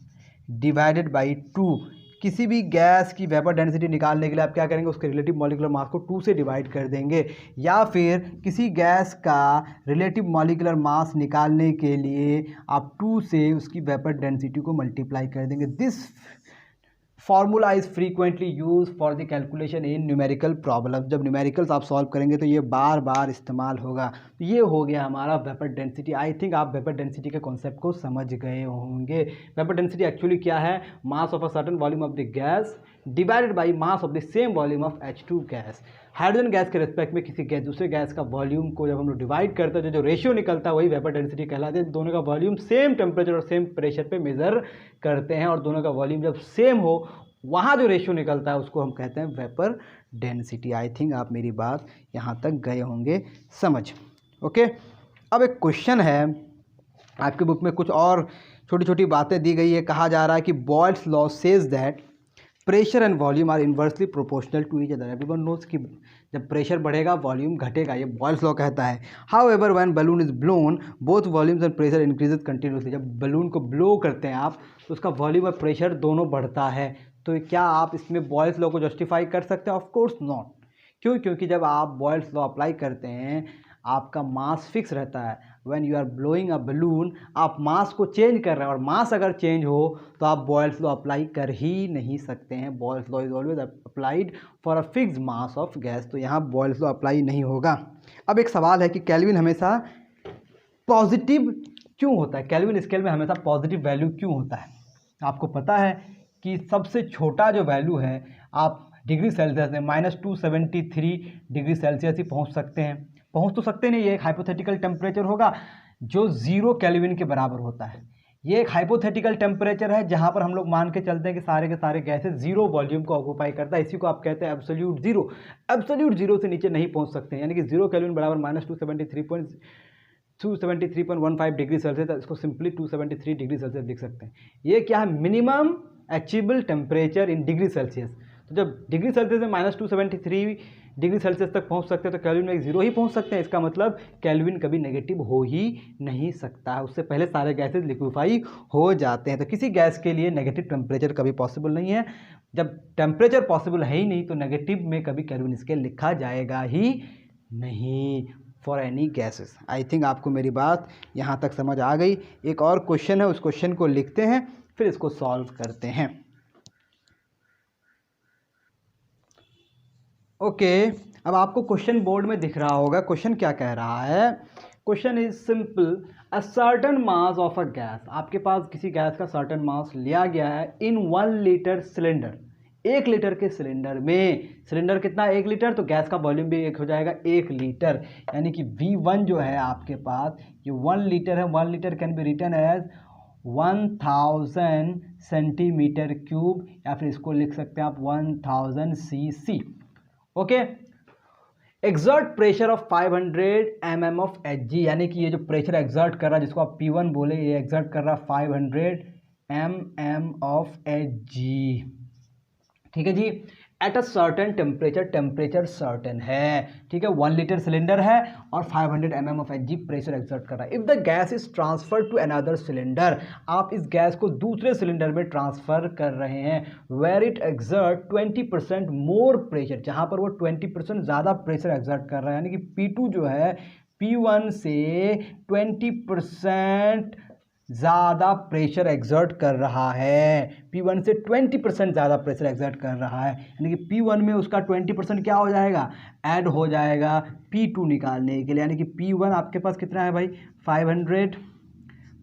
divided by 2। किसी भी गैस की वेपर डेंसिटी निकालने के लिए आप क्या करेंगे? उसके रिलेटिव मॉलिक्यूलर मास को 2 से डिवाइड कर देंगे, या फिर किसी गैस का रिलेटिव मॉलिक्यूलर मास निकालने के लिए आप 2 से उसकी वेपर डेंसिटी को मल्टीप्लाई कर देंगे। This formula is frequently use for the calculation in numerical problem. जब न्यूमेरिकल्स आप सॉल्व करेंगे तो ये बार बार इस्तेमाल होगा। तो ये हो गया हमारा वेपर डेंसिटी। आई थिंक आप वेपर डेंसिटी के कॉन्सेप्ट को समझ गए होंगे। वेपर डेंसिटी एक्चुअली क्या है? Mass of a certain volume of the gas divided by mass of the same volume of H2 gas. Hydrogen gas के रिस्पेक्ट में किसी गैस दूसरे गैस का वॉल्यूम को जब हम लोग डिवाइड करते हैं तो जो रेशियो निकलता है वही वेपर डेंसिटी कहलाता है। दोनों का वॉल्यूम सेम टेम्परेचर और सेम प्रेशर पे मेजर करते हैं और दोनों का वॉल्यूम जब सेम हो वहाँ जो रेशियो निकलता है उसको हम कहते हैं वेपर डेंसिटी। आई थिंक आप मेरी बात यहाँ तक गए होंगे समझ। ओके, अब एक क्वेश्चन है आपके बुक में, कुछ और छोटी छोटी बातें दी गई है। कहा जा रहा है कि Boyle's law says that pressure and volume are inversely proportional to each other. Everyone knows कि जब प्रेशर बढ़ेगा वॉल्यूम घटेगा, ये बॉयल्स लॉ कहता है। How ever when balloon is blown both volumes and pressure increases continuously. जब balloon को blow करते हैं आप तो उसका वॉल्यूम और प्रेशर दोनों बढ़ता है। तो क्या आप इसमें बॉयल्स लॉ को जस्टिफाई कर सकते हैं? Of course not. क्यों? क्योंकि जब आप बॉयल्स लॉ अप्लाई करते हैं आपका मास फिक्स रहता है। When you are blowing a balloon आप मास को चेंज कर रहे हैं और मास अगर चेंज हो तो आप बॉयल्स लॉ अप्लाई कर ही नहीं सकते हैं। Boyle's law is always applied for a fixed mass of gas. तो यहाँ बॉयल्स लॉ अप्लाई नहीं होगा। अब एक सवाल है कि केल्विन हमेशा पॉजिटिव क्यों होता है? केल्विन स्केल में हमेशा पॉजिटिव वैल्यू क्यों होता है? आपको पता है कि सबसे छोटा जो वैल्यू है आप डिग्री सेल्सियस में -273 डिग्री सेल्सियस ही पहुंच सकते हैं। पहुंच तो सकते नहीं, ये एक हाइपोथेटिकल टेम्परेचर होगा जो 0 केल्विन के बराबर होता है। ये एक हाइपोथेटिकल टेम्परेचर है जहां पर हम लोग मान के चलते हैं कि सारे के सारे गैसेस 0 वॉल्यूम को ऑक्यूपाई करता है। इसी को आप कहते हैं एब्सोल्यूट जीरो। एब्सोल्यूट जीरो से नीचे नहीं पहुंच सकते हैं, यानी कि 0 केल्विन बराबर -273.15 डिग्री सेल्सियस। इसको सिंपली 273 डिग्री सेल्सियस लिख सकते हैं। ये क्या है? Minimum achievable temperature in degree Celsius. तो जब डिग्री सेल्सियस में -273 डिग्री सेल्सियस तक पहुंच सकते हैं तो केल्विन में 0 ही पहुंच सकते हैं। इसका मतलब केल्विन कभी नेगेटिव हो ही नहीं सकता है, उससे पहले सारे गैसेस लिक्विफाई हो जाते हैं। तो किसी गैस के लिए नेगेटिव टेम्परेचर कभी पॉसिबल नहीं है। जब टेम्परेचर पॉसिबल है ही नहीं तो नेगेटिव में कभी केल्विन स्केल लिखा जाएगा ही नहीं for any gases. I think आपको मेरी बात यहाँ तक समझ आ गई। एक और क्वेश्चन है, उस क्वेश्चन को लिखते हैं फिर इसको सॉल्व करते हैं। ओके, अब आपको क्वेश्चन बोर्ड में दिख रहा होगा। क्वेश्चन क्या कह रहा है? Question is simple. A certain mass of a gas, आपके पास किसी गैस का सर्टेन मास लिया गया है इन 1 लीटर सिलेंडर। 1 लीटर के सिलेंडर में, सिलेंडर कितना? 1 लीटर, तो गैस का वॉल्यूम भी एक हो जाएगा 1 लीटर। यानी कि V1 जो है आपके पास ये 1 लीटर है। 1 litre can be written as 1000 centimetre cube, या फिर इसको लिख सकते हैं आप 1000 cc। Okay, exert pressure of 500 mm of Hg, यानी कि ये जो प्रेशर एक्सर्ट कर रहा है जिसको आप P1 बोले, ये एक्सर्ट कर रहा है 500 mm ऑफ Hg। ठीक है जी, at a certain temperature, temperature certain है। ठीक है, 1 लीटर सिलेंडर है और 500 mm of Hg pressure exert कर रहा है। If the gas is transfer to another cylinder, आप इस गैस को दूसरे सिलेंडर में ट्रांसफर कर रहे हैं, where it exert 20% more pressure, जहां पर वो 20% ज़्यादा प्रेशर एक्सर्ट कर रहा है। यानी कि P2 जो है P1 से 20% ज़्यादा प्रेशर एक्सर्ट कर रहा है। P1 से 20% ज़्यादा प्रेशर एक्सर्ट कर रहा है, यानी कि P1 में उसका 20% क्या हो जाएगा? ऐड हो जाएगा P2 निकालने के लिए। यानी कि P1 आपके पास कितना है भाई? 500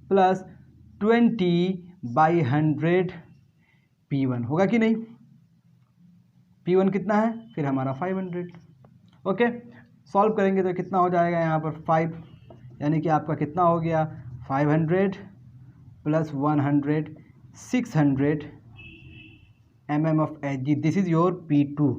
प्लस 20/100 P1 होगा कि नहीं? P1 कितना है? फिर हमारा 500। ओके, सॉल्व करेंगे तो कितना हो जाएगा यहाँ पर 5, यानी कि आपका कितना हो गया? 500 plus 100 600 mm of Hg। This is your P2।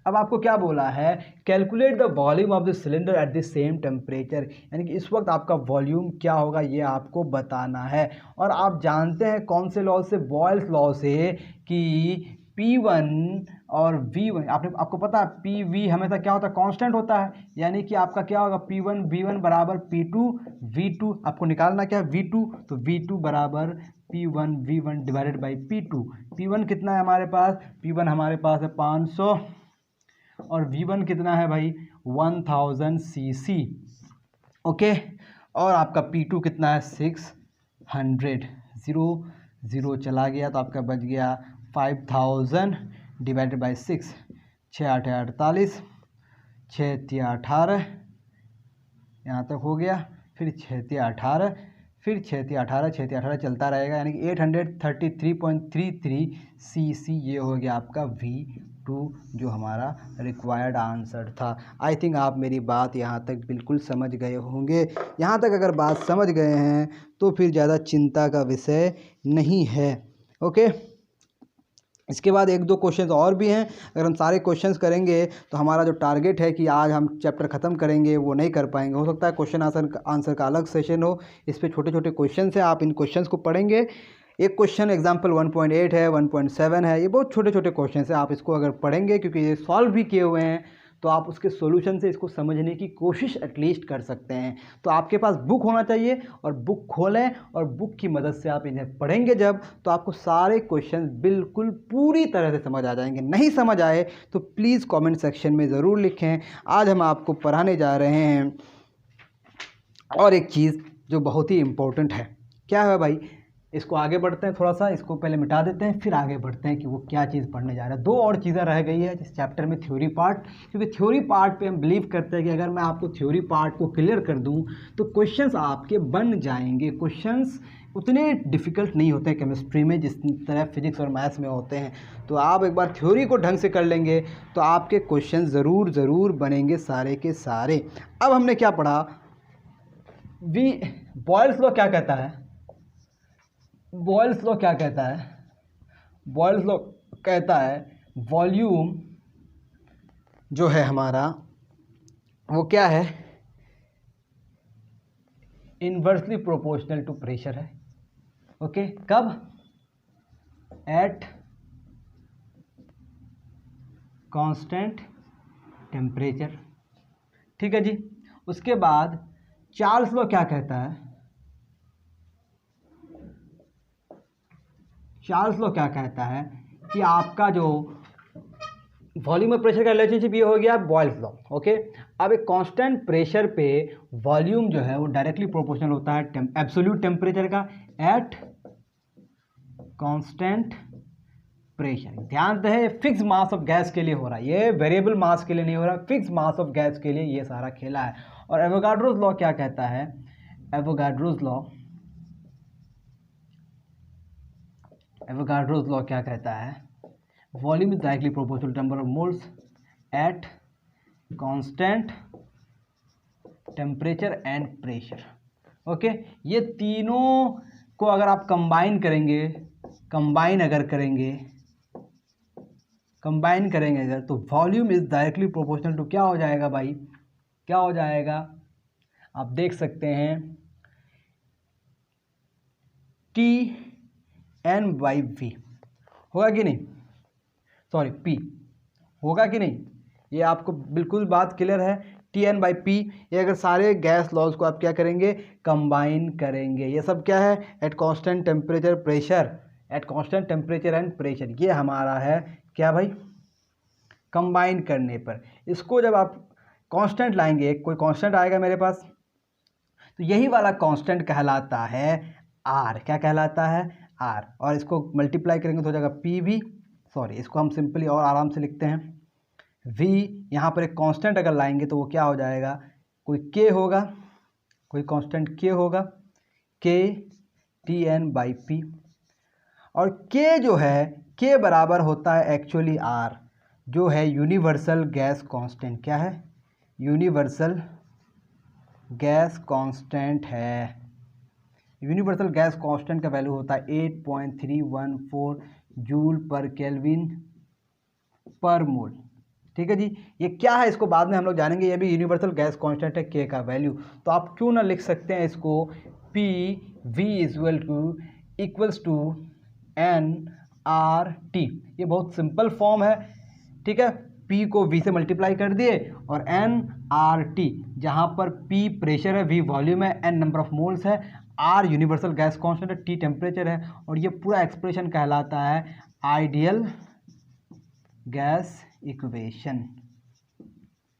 अब आपको क्या बोला है? Calculate the volume of the cylinder at the same temperature, यानी कि इस वक्त आपका वॉल्यूम क्या होगा ये आपको बताना है। और आप जानते हैं कौन से लॉ से? बॉयल्स लॉ से, कि P1 और V1, आपको पता है PV हमेशा क्या होता है? कांस्टेंट होता है। यानी कि आपका क्या होगा? P1 V1 बराबर P2 V2। आपको निकालना क्या है? V2, तो V2 बराबर P1 V1 divided by P2। P1 कितना है हमारे पास? P1 हमारे पास है 500 और V1 कितना है भाई? 1000 cc। ओके, और आपका P2 कितना है? 600। 0 0 चला गया तो आपका बच गया 5000 डिवाइडेड बाई 6, 6 8 48, 6 3 18, यहाँ तक हो गया, फिर 6 3 18, फिर 6 3 18, 6 3 18 चलता रहेगा, यानी कि 833.33 cc ये हो गया आपका V2 जो हमारा रिक्वायर्ड आंसर था। आई थिंक आप मेरी बात यहाँ तक बिल्कुल समझ गए होंगे। यहाँ तक अगर बात समझ गए हैं तो फिर ज़्यादा चिंता का विषय नहीं है। ओके, इसके बाद एक दो क्वेश्चंस और भी हैं। अगर हम सारे क्वेश्चंस करेंगे तो हमारा जो टारगेट है कि आज हम चैप्टर ख़त्म करेंगे वो नहीं कर पाएंगे। हो सकता है क्वेश्चन आंसर का अलग सेशन हो, इस पे छोटे छोटे क्वेश्चंस हैं, आप इन क्वेश्चंस को पढ़ेंगे। एक क्वेश्चन एग्जाम्पल 1.8 है, 1.7 है, ये बहुत छोटे छोटे क्वेश्चन हैं। आप इसको अगर पढ़ेंगे, क्योंकि ये सॉल्व भी किए हुए हैं, तो आप उसके सॉल्यूशन से इसको समझने की कोशिश एटलीस्ट कर सकते हैं। तो आपके पास बुक होना चाहिए और बुक खोलें और बुक की मदद से आप इन्हें पढ़ेंगे जब, तो आपको सारे क्वेश्चन बिल्कुल पूरी तरह से समझ आ जाएंगे। नहीं समझ आए तो प्लीज़ कमेंट सेक्शन में ज़रूर लिखें। आज हम आपको पढ़ाने जा रहे हैं और एक चीज़ जो बहुत ही इम्पोर्टेंट है। क्या है भाई? इसको आगे बढ़ते हैं, थोड़ा सा इसको पहले मिटा देते हैं, फिर आगे बढ़ते हैं कि वो क्या चीज़ पढ़ने जा रहा है। दो और चीज़ें रह गई है इस चैप्टर में, थ्योरी पार्ट, क्योंकि थ्योरी पार्ट पे हम बिलीव करते हैं कि अगर मैं आपको थ्योरी पार्ट को क्लियर कर दूं तो क्वेश्चंस आपके बन जाएंगे। क्वेश्चंस उतने डिफ़िकल्ट नहीं होते हैं केमिस्ट्री में जिस तरह फिजिक्स और मैथ्स में होते हैं। तो आप एक बार थ्योरी को ढंग से कर लेंगे तो आपके क्वेश्चन ज़रूर बनेंगे सारे के सारे। अब हमने क्या पढ़ा? बॉयल्स लॉ क्या कहता है? बॉयल्स लॉ क्या कहता है? बॉयल्स लॉ कहता है वॉल्यूम जो है हमारा वो क्या है? इन्वर्सली प्रोपोर्शनल टू प्रेशर है। ओके, कब? At constant temperature. ठीक है जी। उसके बाद चार्ल्स लॉ क्या कहता है? चार्ल्स लॉ क्या कहता है कि आपका जो वॉल्यूम और प्रेशर का रिलेशनशिप ये हो गया बॉयल्स लॉ। ओके, अब एक कांस्टेंट प्रेशर पे वॉल्यूम जो है वो डायरेक्टली प्रोपोर्शनल होता है एब्सोल्यूट टेम्परेचर का एट कांस्टेंट प्रेशर। ध्यान रहे, फिक्स मास ऑफ गैस के लिए हो रहा है, ये वेरिएबल मास के लिए नहीं हो रहा, फिक्स मास ऑफ गैस के लिए ये सारा खेला है। और एवोगाड्रोस लॉ क्या कहता है? एवोगाड्रोस लॉ क्या कहता है? Volume is directly proportional to number of moles at constant temperature and pressure. Okay, ये तीनों को अगर आप कंबाइन करेंगे अगर, तो volume is directly proportional to क्या हो जाएगा भाई? क्या हो जाएगा? आप देख सकते हैं T/V होगा कि नहीं? सॉरी, P होगा कि नहीं? ये आपको बिल्कुल बात क्लियर है। T/P, ये अगर सारे गैस लॉज को आप क्या करेंगे? कंबाइन करेंगे। ये सब क्या है? Eight constant temperature pressure, eight constant temperature and pressure, ये हमारा है क्या भाई? कंबाइन करने पर इसको जब आप कांस्टेंट लाएंगे, कोई कांस्टेंट आएगा मेरे पास, तो यही वाला कांस्टेंट कहलाता है R। क्या कहलाता है? R। और इसको मल्टीप्लाई करेंगे तो हो जाएगा PV। सॉरी, इसको हम सिंपली और आराम से लिखते हैं V। यहाँ पर एक कांस्टेंट अगर लाएंगे तो वो क्या हो जाएगा? कोई K होगा, कोई कांस्टेंट K होगा, K T/P। और K जो है, K बराबर होता है एक्चुअली R, जो है यूनिवर्सल गैस कांस्टेंट। क्या है? यूनिवर्सल गैस कांस्टेंट है। यूनिवर्सल गैस कांस्टेंट का वैल्यू होता है 8.314 जूल पर केल्विन पर मोल। ठीक है जी। ये क्या है इसको बाद में हम लोग जानेंगे, ये भी यूनिवर्सल गैस कांस्टेंट है K का वैल्यू। तो आप क्यों ना लिख सकते हैं इसको PV इक्वल्स टू nRT। ये बहुत सिंपल फॉर्म है। ठीक है, P को V से मल्टीप्लाई कर दिए और nRT, जहाँ पर P प्रेशर है, V वॉल्यूम है, N नंबर ऑफ मोल्स है, R यूनिवर्सल गैस कांस्टेंट है, T टेम्परेचर है, और ये पूरा एक्सप्रेशन कहलाता है आइडियल गैस इक्वेशन।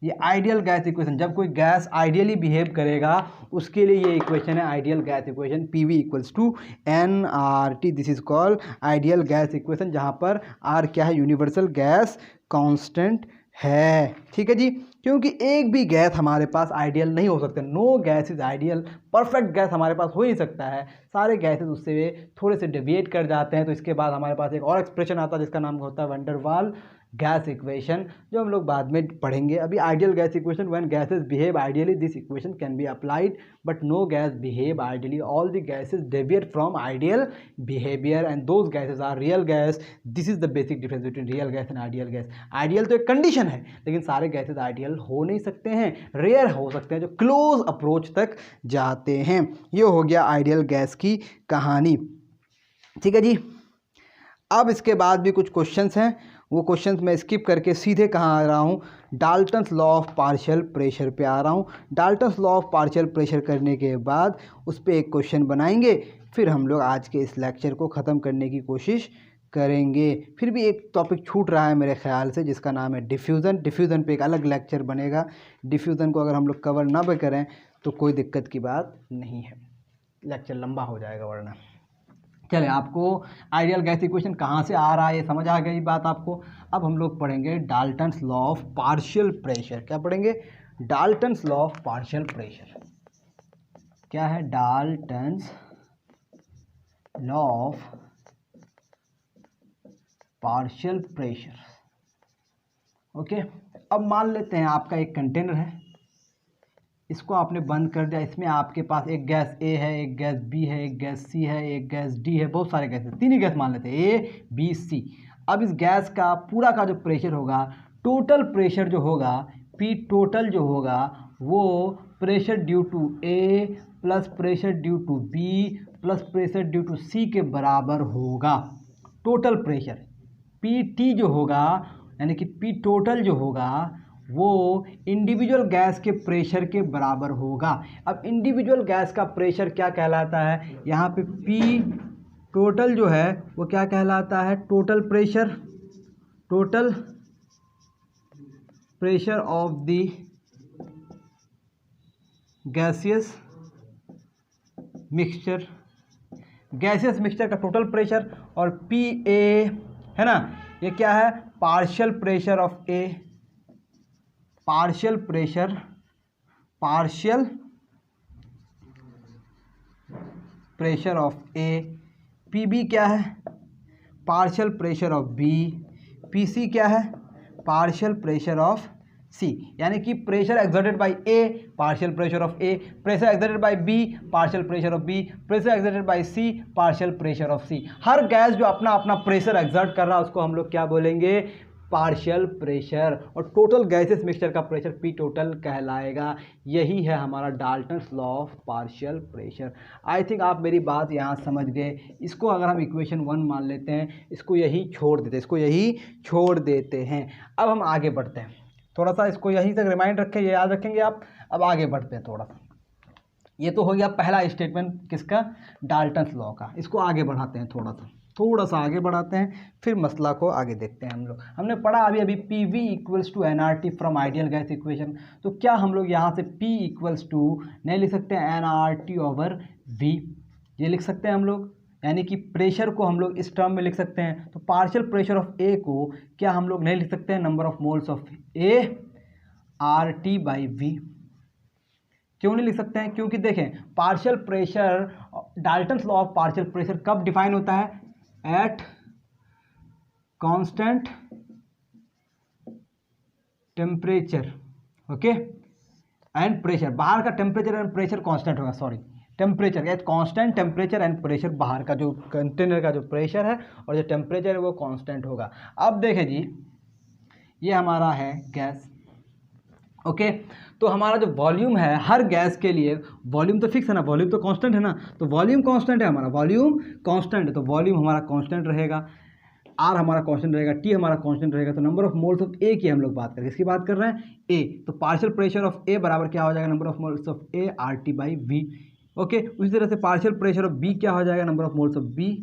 ये आइडियल गैस इक्वेशन, जब कोई गैस आइडियली बिहेव करेगा उसके लिए ये इक्वेशन है ideal gas equation, PV equals to nRT। This is called ideal gas equation, जहाँ पर R क्या है, यूनिवर्सल गैस कांस्टेंट है। ठीक है जी, क्योंकि एक भी गैस हमारे पास आइडियल नहीं हो सकते, no gas is ideal, perfect gas हमारे पास हो ही नहीं सकता है, सारे गैसेज उससे थोड़े से डेविएट कर जाते हैं। तो इसके बाद हमारे पास एक और एक्सप्रेशन आता है जिसका नाम होता है वैन डर वाल गैस इक्वेशन, जो हम लोग बाद में पढ़ेंगे। अभी ideal gas equation, when gases behave ideally this equation can be applied but no gas behave ideally, all the gases deviate from ideal behaviour and those gases are real gas. This is the basic difference between real gas and ideal gas. Ideal तो एक condition है, लेकिन सारे gases ideal हो नहीं सकते हैं, rare हो सकते हैं जो क्लोज अप्रोच तक जाते हैं। ये हो गया आइडियल गैस की कहानी। ठीक है जी, अब इसके बाद भी कुछ क्वेश्चंस हैं, वो क्वेश्चंस मैं स्किप करके सीधे कहाँ आ रहा हूँ, Dalton's law of partial pressure पे आ रहा हूँ। Dalton's law of partial pressure करने के बाद उस पर एक क्वेश्चन बनाएंगे, फिर हम लोग आज के इस लेक्चर को ख़त्म करने की कोशिश करेंगे। फिर भी एक टॉपिक छूट रहा है मेरे ख्याल से, जिसका नाम है डिफ्यूज़न। डिफ्यूज़न पे एक अलग लेक्चर बनेगा, डिफ्यूज़न को अगर हम लोग कवर ना भी करें तो कोई दिक्कत की बात नहीं है, लेक्चर लंबा हो जाएगा वरना। चले, आपको आइडियल गैस इक्वेशन कहाँ से आ रहा है ये समझ आ गई बात आपको। अब हम लोग पढ़ेंगे Dalton's law of partial pressure. क्या पढ़ेंगे? Dalton's law of partial pressure. क्या है? Dalton's law of partial pressure. Okay, अब मान लेते हैं आपका एक कंटेनर है, इसको आपने बंद कर दिया, इसमें आपके पास एक गैस A है, एक गैस B है, एक गैस C है, एक गैस D है, बहुत सारे गैस है, तीन ही गैस मान लेते हैं A, B, C। अब इस गैस का पूरा का जो प्रेशर होगा, टोटल प्रेशर जो होगा, P टोटल जो होगा, वो pressure due to A plus pressure due to B plus pressure due to C के बराबर होगा। टोटल प्रेशर PT जो होगा, यानी कि P टोटल जो होगा वो इंडिविजुअल गैस के प्रेशर के बराबर होगा। अब इंडिविजुअल गैस का प्रेशर क्या कहलाता है? यहाँ पे P टोटल जो है वो क्या कहलाता है? Total pressure, total pressure of the gaseous mixture, gaseous mixture का टोटल प्रेशर। और PA है ना, ये क्या है? Partial pressure of A, partial pressure, partial pressure of A। PB क्या है? Partial pressure of B। PC क्या है? Partial pressure of C। यानी कि pressure exerted by A, partial pressure of A, pressure exerted by B, partial pressure of B, pressure exerted by C, partial pressure of C। Her gas जो अपना अपना pressure exert कर रहा है उसको हम लोग क्या बोलेंगे? Partial pressure. और टोटल गैसेस मिक्सचर का प्रेशर P टोटल कहलाएगा। यही है हमारा Dalton's law of partial pressure. I think आप मेरी बात यहाँ समझ गए। इसको अगर हम इक्वेशन 1 मान लेते हैं, इसको यही छोड़ देते हैं, इसको यही छोड़ देते हैं। अब हम आगे बढ़ते हैं, थोड़ा सा इसको यहीं तक रिमाइंड रखें, ये याद रखेंगे आप। अब आगे बढ़ते हैं थोड़ा सा। ये तो हो गया पहला स्टेटमेंट किसका? डाल्टन्स लॉ का। इसको आगे बढ़ाते हैं, थोड़ा सा आगे बढ़ाते हैं, फिर मसला को आगे देखते हैं हम लोग। हमने पढ़ा अभी PV equals to nRT from ideal gas equation. तो क्या हम लोग यहाँ से P इक्वल्स टू नहीं लिख सकते हैं nRT ओवर V? ये लिख सकते हैं हम लोग, यानी कि प्रेशर को हम लोग इस टर्म में लिख सकते हैं। तो पार्शियल प्रेशर ऑफ A को क्या हम लोग नहीं लिख सकते हैं? Number of moles of A RT by V। क्यों नहीं लिख सकते हैं? क्योंकि देखें, partial pressure, Dalton's law of partial pressure कब डिफाइन होता है? Eight constant temperature, okay, and pressure. बाहर का टेम्परेचर एंड प्रेशर कांस्टेंट होगा, sorry, temperature at constant temperature and pressure. बाहर का जो कंटेनर का जो प्रेशर है और जो टेम्परेचर है वो कांस्टेंट होगा। अब देखें जी, ये हमारा है गैस, ओके। तो हमारा जो वॉल्यूम है हर गैस के लिए, वॉल्यूम तो फिक्स है ना, वॉल्यूम तो कांस्टेंट है ना, तो वॉल्यूम कांस्टेंट है, हमारा वॉल्यूम कांस्टेंट है, तो वॉल्यूम हमारा कांस्टेंट रहेगा, R हमारा कांस्टेंट रहेगा, T हमारा कांस्टेंट रहेगा। तो number of moles of A की हम लोग बात करें, इसकी बात कर रहे हैं A। तो पार्शियल प्रेशर ऑफ A बराबर क्या हो जाएगा? Number of moles of A RT by V, okay. उसी तरह से पार्शियल प्रेशर ऑफ B क्या हो जाएगा? Number of moles of B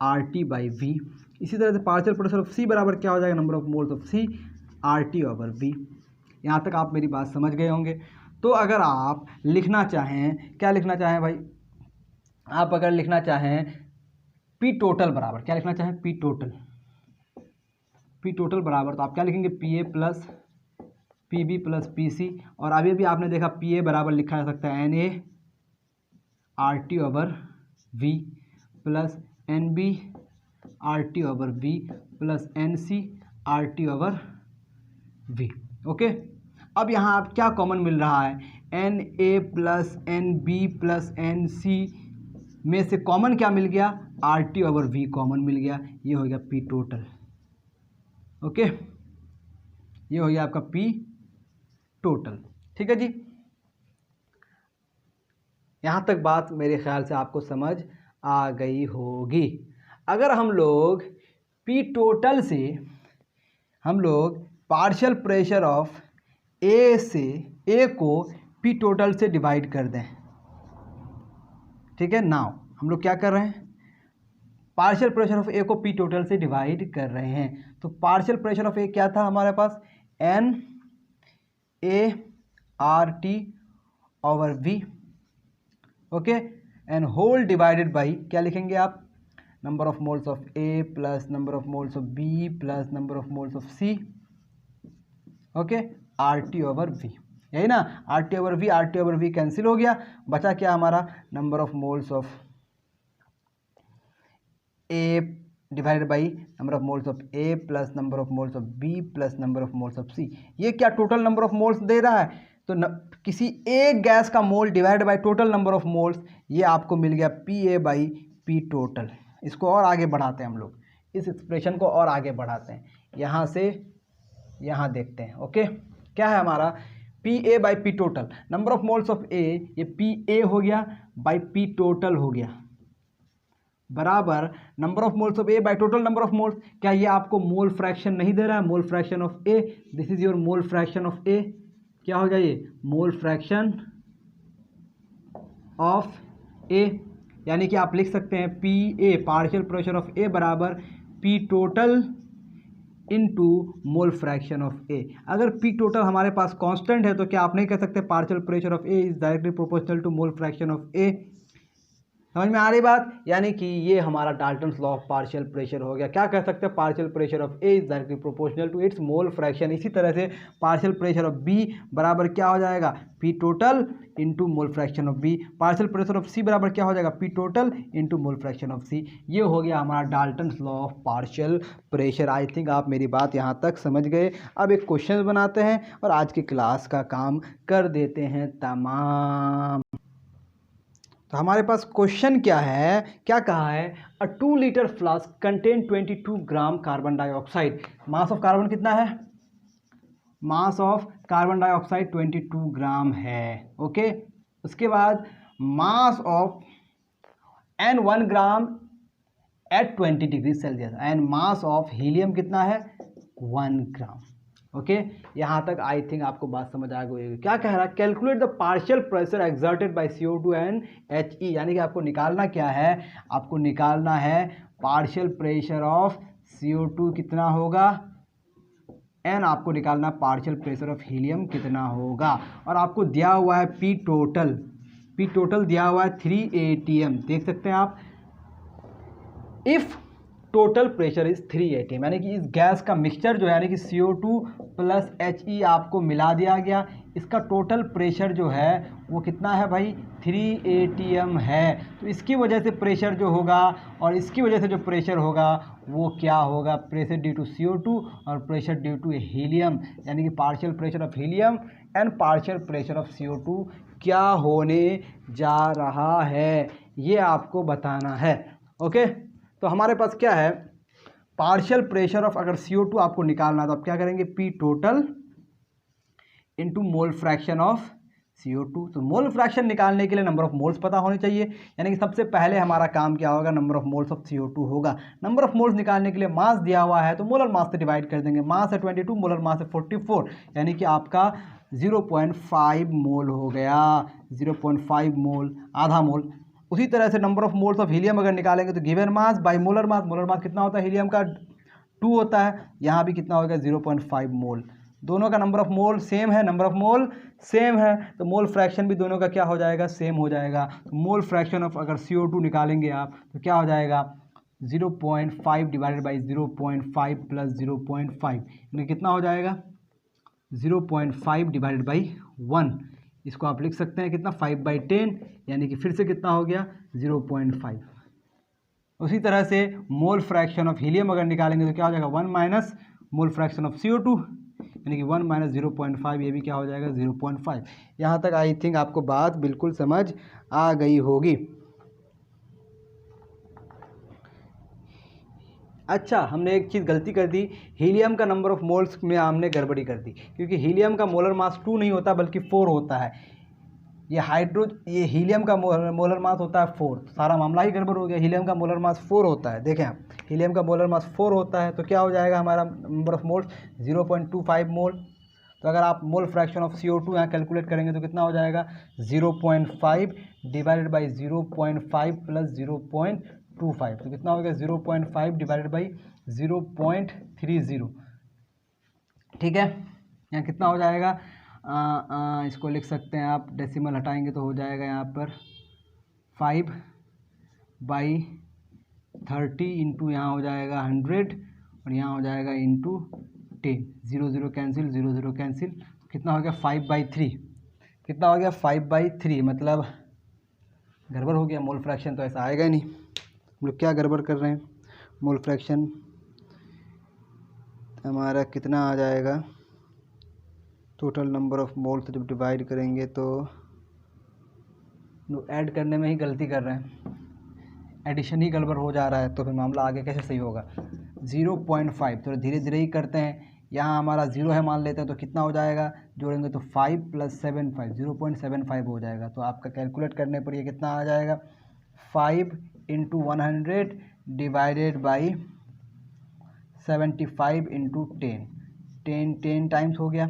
RT by V। इसी तरह से पार्शियल प्रेशर ऑफ C बराबर क्या हो जाएगा? Number of moles of C RT over V। यहाँ तक आप मेरी बात समझ गए होंगे। तो अगर आप लिखना चाहें, क्या लिखना चाहें भाई, आप अगर लिखना चाहें पी टोटल बराबर, क्या लिखना चाहें, पी टोटल बराबर, तो आप क्या लिखेंगे, P A plus P B plus P C. और अभी भी आपने देखा पी ए बराबर लिखा जा सकता है N A R T over V plus N B R T over V plus N C R T over V. Okay, अब यहाँ आप क्या कॉमन मिल रहा है, N A plus N B plus N C में से कॉमन क्या मिल गया, R T over V common मिल गया, ये हो गया पी टोटल। ओके, ये हो गया आपका पी टोटल। ठीक है जी, यहाँ तक बात मेरे ख्याल से आपको समझ आ गई होगी। अगर हम लोग पी टोटल से हम लोग पार्शियल प्रेशर ऑफ ए को पी टोटल से डिवाइड कर दें, ठीक है, नाउ हम लोग क्या कर रहे हैं, पार्शियल प्रेशर ऑफ ए को पी टोटल से डिवाइड कर रहे हैं। तो पार्शियल प्रेशर ऑफ ए क्या था हमारे पास, N A R T over V, okay, and whole divided by क्या लिखेंगे आप, number of moles of A plus number of moles of B plus number of moles of C, okay, R T over V, यही ना, R T over V cancel हो गया, बचा क्या हमारा, number of moles of A divided by number of moles of A plus number of moles of B plus number of moles of C. ये क्या total number of moles दे रहा है, तो किसी एक गैस का mole divide by total number of moles, ये आपको मिल गया P A by P total. इसको और आगे बढ़ाते हैं हम लोग, इस एक्सप्रेशन को और आगे बढ़ाते हैं, यहाँ से यहाँ देखते हैं। ओके, क्या है हमारा, P A by P total, number of moles of A, ये पी ए हो गया बाई पी टोटल हो गया, बराबर number of moles of A by total number of moles. क्या ये आपको मोल फ्रैक्शन नहीं दे रहा है, mole fraction of A, this is your mole fraction of A, क्या हो गया ये, मोल फ्रैक्शन ऑफ ए, यानी कि आप लिख सकते हैं P A partial pressure of A बराबर P total into mole fraction of A. अगर पी टोटल हमारे पास कांस्टेंट है तो क्या आप नहीं कह सकते partial pressure of A is directly proportional to mole fraction of A. समझ में आ रही बात, यानी कि ये हमारा Dalton's law of partial pressure हो गया। क्या कह सकते हैं, partial pressure of A is directly proportional to its mole fraction. इसी तरह से पार्शियल प्रेशर ऑफ बी बराबर क्या हो जाएगा, P total into mole fraction of B. Partial pressure of C बराबर क्या हो जाएगा, P total into mole fraction of C. ये हो गया हमारा Dalton's law of partial pressure. I think आप मेरी बात यहाँ तक समझ गए। अब एक क्वेश्चन बनाते हैं और आज की क्लास का काम कर देते हैं तमाम। तो हमारे पास क्वेश्चन क्या है, क्या कहा है, a 2 litre flask contain 22 gram carbon dioxide. Mass of carbon कितना है, mass of carbon dioxide 22 gram है। ओके, उसके बाद mass of N 1 gram at 20 degree Celsius and mass of helium कितना है, 1 ग्राम। ओके, यहाँ तक आई थिंक आपको बात समझ आ गई। क्या कह रहा है, calculate the partial pressure exerted by CO2 and HE, यानी कि आपको निकालना क्या है, आपको निकालना है पार्शियल प्रेशर ऑफ CO2 कितना होगा एंड आपको निकालना पार्शियल प्रेशर ऑफ हीलियम कितना होगा। और आपको दिया हुआ है पी टोटल दिया हुआ है 3 atm, देख सकते हैं आप। If total pressure is 3 atm, यानी कि इस गैस का मिक्सचर जो है, यानी कि CO2 प्लस HE आपको मिला दिया गया, इसका टोटल प्रेशर जो है वो कितना है भाई, 3 atm है। तो इसकी वजह से प्रेशर जो होगा और इसकी वजह से जो प्रेशर होगा वो क्या होगा, प्रेशर ड्यू टू CO2 और प्रेशर ड्यू टू हीलियम, यानी कि partial pressure of helium and partial pressure of CO2 क्या होने जा रहा है, ये आपको बताना है। ओके, तो हमारे पास क्या है, पार्शियल प्रेशर ऑफ अगर CO2 आपको निकालना है तो आप क्या करेंगे, P total into mole fraction of CO2। तो मोल फ्रैक्शन निकालने के लिए नंबर ऑफ मोल्स पता होने चाहिए, यानी कि सबसे पहले हमारा काम क्या होगा, number of moles of CO2 होगा। नंबर ऑफ मोल्स निकालने के लिए मास दिया हुआ है तो मोलर मास से डिवाइड कर देंगे। मास है 22, मोलर मास है 44, यानी कि आपका 0.5 मोल हो गया, 0.5 मोल, आधा मोल। उसी तरह से number of moles of helium अगर निकालेंगे तो given mass by molar mass, molar mass कितना होता है हीलियम का, 2 होता है, यहाँ भी कितना होगा 0.5 मोल दोनों का नंबर ऑफ मोल सेम है, नंबर ऑफ मोल सेम है, तो मोल फ्रैक्शन भी दोनों का क्या हो जाएगा, सेम हो जाएगा। तो मोल फ्रैक्शन ऑफ अगर CO2 निकालेंगे आप तो क्या हो जाएगा, 0.5 डिवाइडेड बाई 0.5 प्लस 0.5 यानी कितना हो जाएगा, 0.5 डिवाइडेड बाई 1। इसको आप लिख सकते हैं कितना, 5/10 यानी कि फिर से कितना हो गया, 0.5। उसी तरह से मोल फ्रैक्शन ऑफ हीलियम अगर निकालेंगे तो क्या हो जाएगा, 1 minus mole fraction of CO2 यानी कि 1 माइनस 0.5, ये भी क्या हो जाएगा, 0.5। यहाँ तक आई थिंक आपको बात बिल्कुल समझ आ गई होगी। अच्छा, हमने एक चीज़ गलती कर दी, हीलियम का नंबर ऑफ मोल्स में हमने गड़बड़ी कर दी, क्योंकि हीलियम का मोलर मास 2 नहीं होता बल्कि 4 होता है। ये हीलियम का मोलर मास होता है 4, तो सारा मामला ही गड़बड़ हो गया। हीलियम का मोलर मास 4 होता है, देखें आप, हीलियम का मोलर मास 4 होता है, तो क्या हो जाएगा हमारा नंबर ऑफ मोल्स 0.25 मोल। तो अगर आप मोल फ्रैक्शन ऑफ CO2 यहाँ कैलकुलेट करेंगे तो कितना हो जाएगा, 0.5 डिवाइडेड बाई 0.5 प्लस 0.25, तो कितना हो गया, 0.5 डिवाइडेड बाई 0.30। ठीक है, यहाँ कितना हो जाएगा, इसको लिख सकते हैं आप, डेसिमल हटाएंगे तो हो जाएगा यहाँ पर 5/30 इंटू यहाँ हो जाएगा 100 और यहाँ हो जाएगा इंटू 10, 0 0 कैंसिल, 0 0 कैंसिल, कितना हो गया 5/3। कितना हो गया 5/3, मतलब गड़बड़ हो गया मोल फ्रैक्शन, तो ऐसा आएगा ही नहीं। हम लोग क्या गड़बड़ कर रहे हैं, मोल फ्रैक्शन हमारा कितना आ जाएगा, टोटल नंबर ऑफ मोल से जब डिवाइड करेंगे तो ऐड करने में ही गलती कर रहे हैं, एडिशन ही गड़बड़ हो जा रहा है, तो फिर मामला आगे कैसे सही होगा। 0.5 थोड़ा धीरे धीरे ही करते हैं, यहाँ हमारा 0 है मान लेते हैं, तो कितना हो जाएगा, जोड़ेंगे तो 5 + 7 5 0.75 हो जाएगा। तो आपका कैलकुलेट करने पर ये कितना आ जाएगा, 5 × 100 डिवाइडेड बाई 75 × 10 टाइम्स हो गया।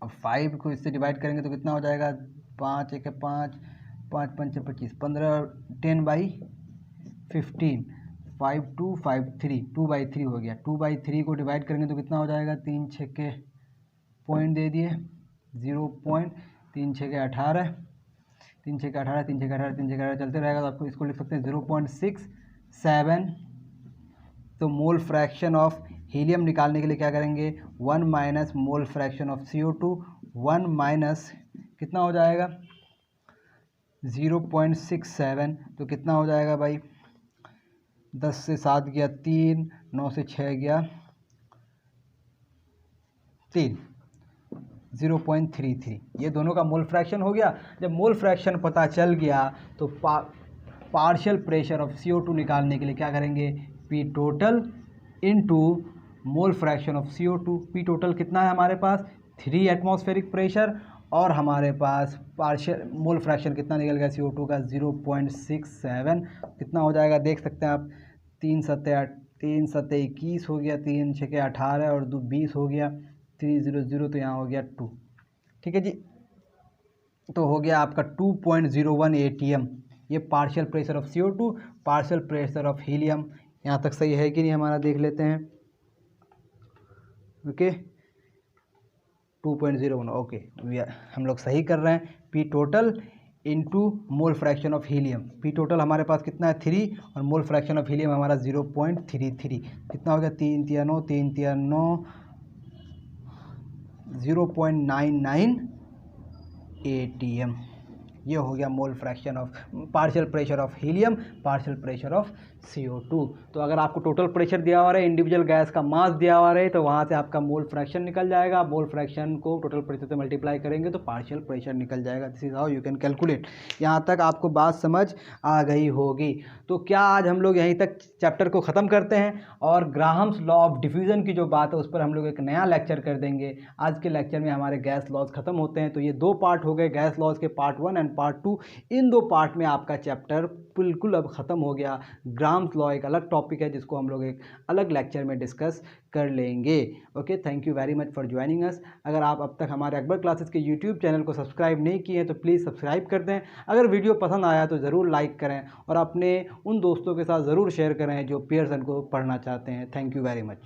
अब 5 को इससे डिवाइड करेंगे तो कितना हो जाएगा, 5 × 1 = 5, 5 × 5 = 25, 15, 10/15, 5 2 5 3, 2/3 हो गया। 2/3 को डिवाइड करेंगे तो कितना हो जाएगा, 3 6 के पॉइंट दे दिए, 0 पॉइंट, 3 6 के 18, 3 6 के 18, 3 6 के 18, 3 6 के 18 चलते रहेगा, तो आपको इसको लिख सकते हैं 0.67। तो मोल फ्रैक्शन ऑफ हीलियम निकालने के लिए क्या करेंगे, 1 minus mole fraction of CO2, 1 minus कितना हो जाएगा 0.67, तो कितना हो जाएगा भाई, 10 से 7 गया 3, 9 से 6 गया 3, 0.33। ये दोनों का मोल फ्रैक्शन हो गया। जब मोल फ्रैक्शन पता चल गया तो पार्शियल प्रेशर ऑफ CO2 निकालने के लिए क्या करेंगे, P total into mole fraction of CO2। P total कितना है हमारे पास, 3 एटमॉस्फेरिक प्रेशर, और हमारे पास पार्शियल मोल फ्रैक्शन कितना निकल गया CO2 का, 0.67। कितना हो जाएगा देख सकते हैं आप, 3 7 21 हो गया, 3 6 के 18 और 2 20 हो गया, 300, तो यहाँ हो गया 2। ठीक है जी, तो हो गया आपका 2.01 ATM। ये partial pressure of CO2, partial pressure of helium. यहाँ तक सही है कि नहीं, हमारा देख लेते हैं। ओके, 2.01, ओके, हम लोग सही कर रहे हैं। P total into mole fraction of helium. P total हमारे पास कितना है 3, और मोल फ्रैक्शन ऑफ हीलियम हमारा 0.33। कितना हो गया, 3 3 9, 3 3 9, 0.99 ATM। ये हो गया मोल fraction of partial pressure of helium, partial pressure of CO2। तो अगर आपको टोटल प्रेशर दिया हुआ रहे, इंडिविजुअल गैस का मास दिया हुआ रहे, तो वहाँ से आपका मोल फ्रैक्शन निकल जाएगा। मोल फ्रैक्शन को टोटल प्रेशर से मल्टीप्लाई करेंगे तो पार्शियल प्रेशर निकल जाएगा। This is how you can calculate. यहाँ तक आपको बात समझ आ गई होगी। तो क्या आज हम लोग यहीं तक चैप्टर को ख़त्म करते हैं, और ग्राहम्स लॉ ऑफ डिफ्यूज़न की जो बात है उस पर हम लोग एक नया लेक्चर कर देंगे। आज के लेक्चर में हमारे गैस लॉज ख़त्म होते हैं। तो ये 2 पार्ट हो गए गैस लॉज के, part 1 and part 2। In 2 part में आपका चैप्टर बिल्कुल अब ख़त्म हो गया। ग्राहम्स लॉ एक अलग टॉपिक है जिसको हम लोग एक अलग लेक्चर में डिस्कस कर लेंगे। Okay, thank you very much for joining us. अगर आप अब तक हमारे अकबर क्लासेस के यूट्यूब चैनल को सब्सक्राइब नहीं किए हैं तो प्लीज़ सब्सक्राइब कर दें। अगर वीडियो पसंद आया तो ज़रूर लाइक करें, और अपने उन दोस्तों के साथ ज़रूर शेयर करें जो पियर्सन को पढ़ना चाहते हैं। Thank you very much.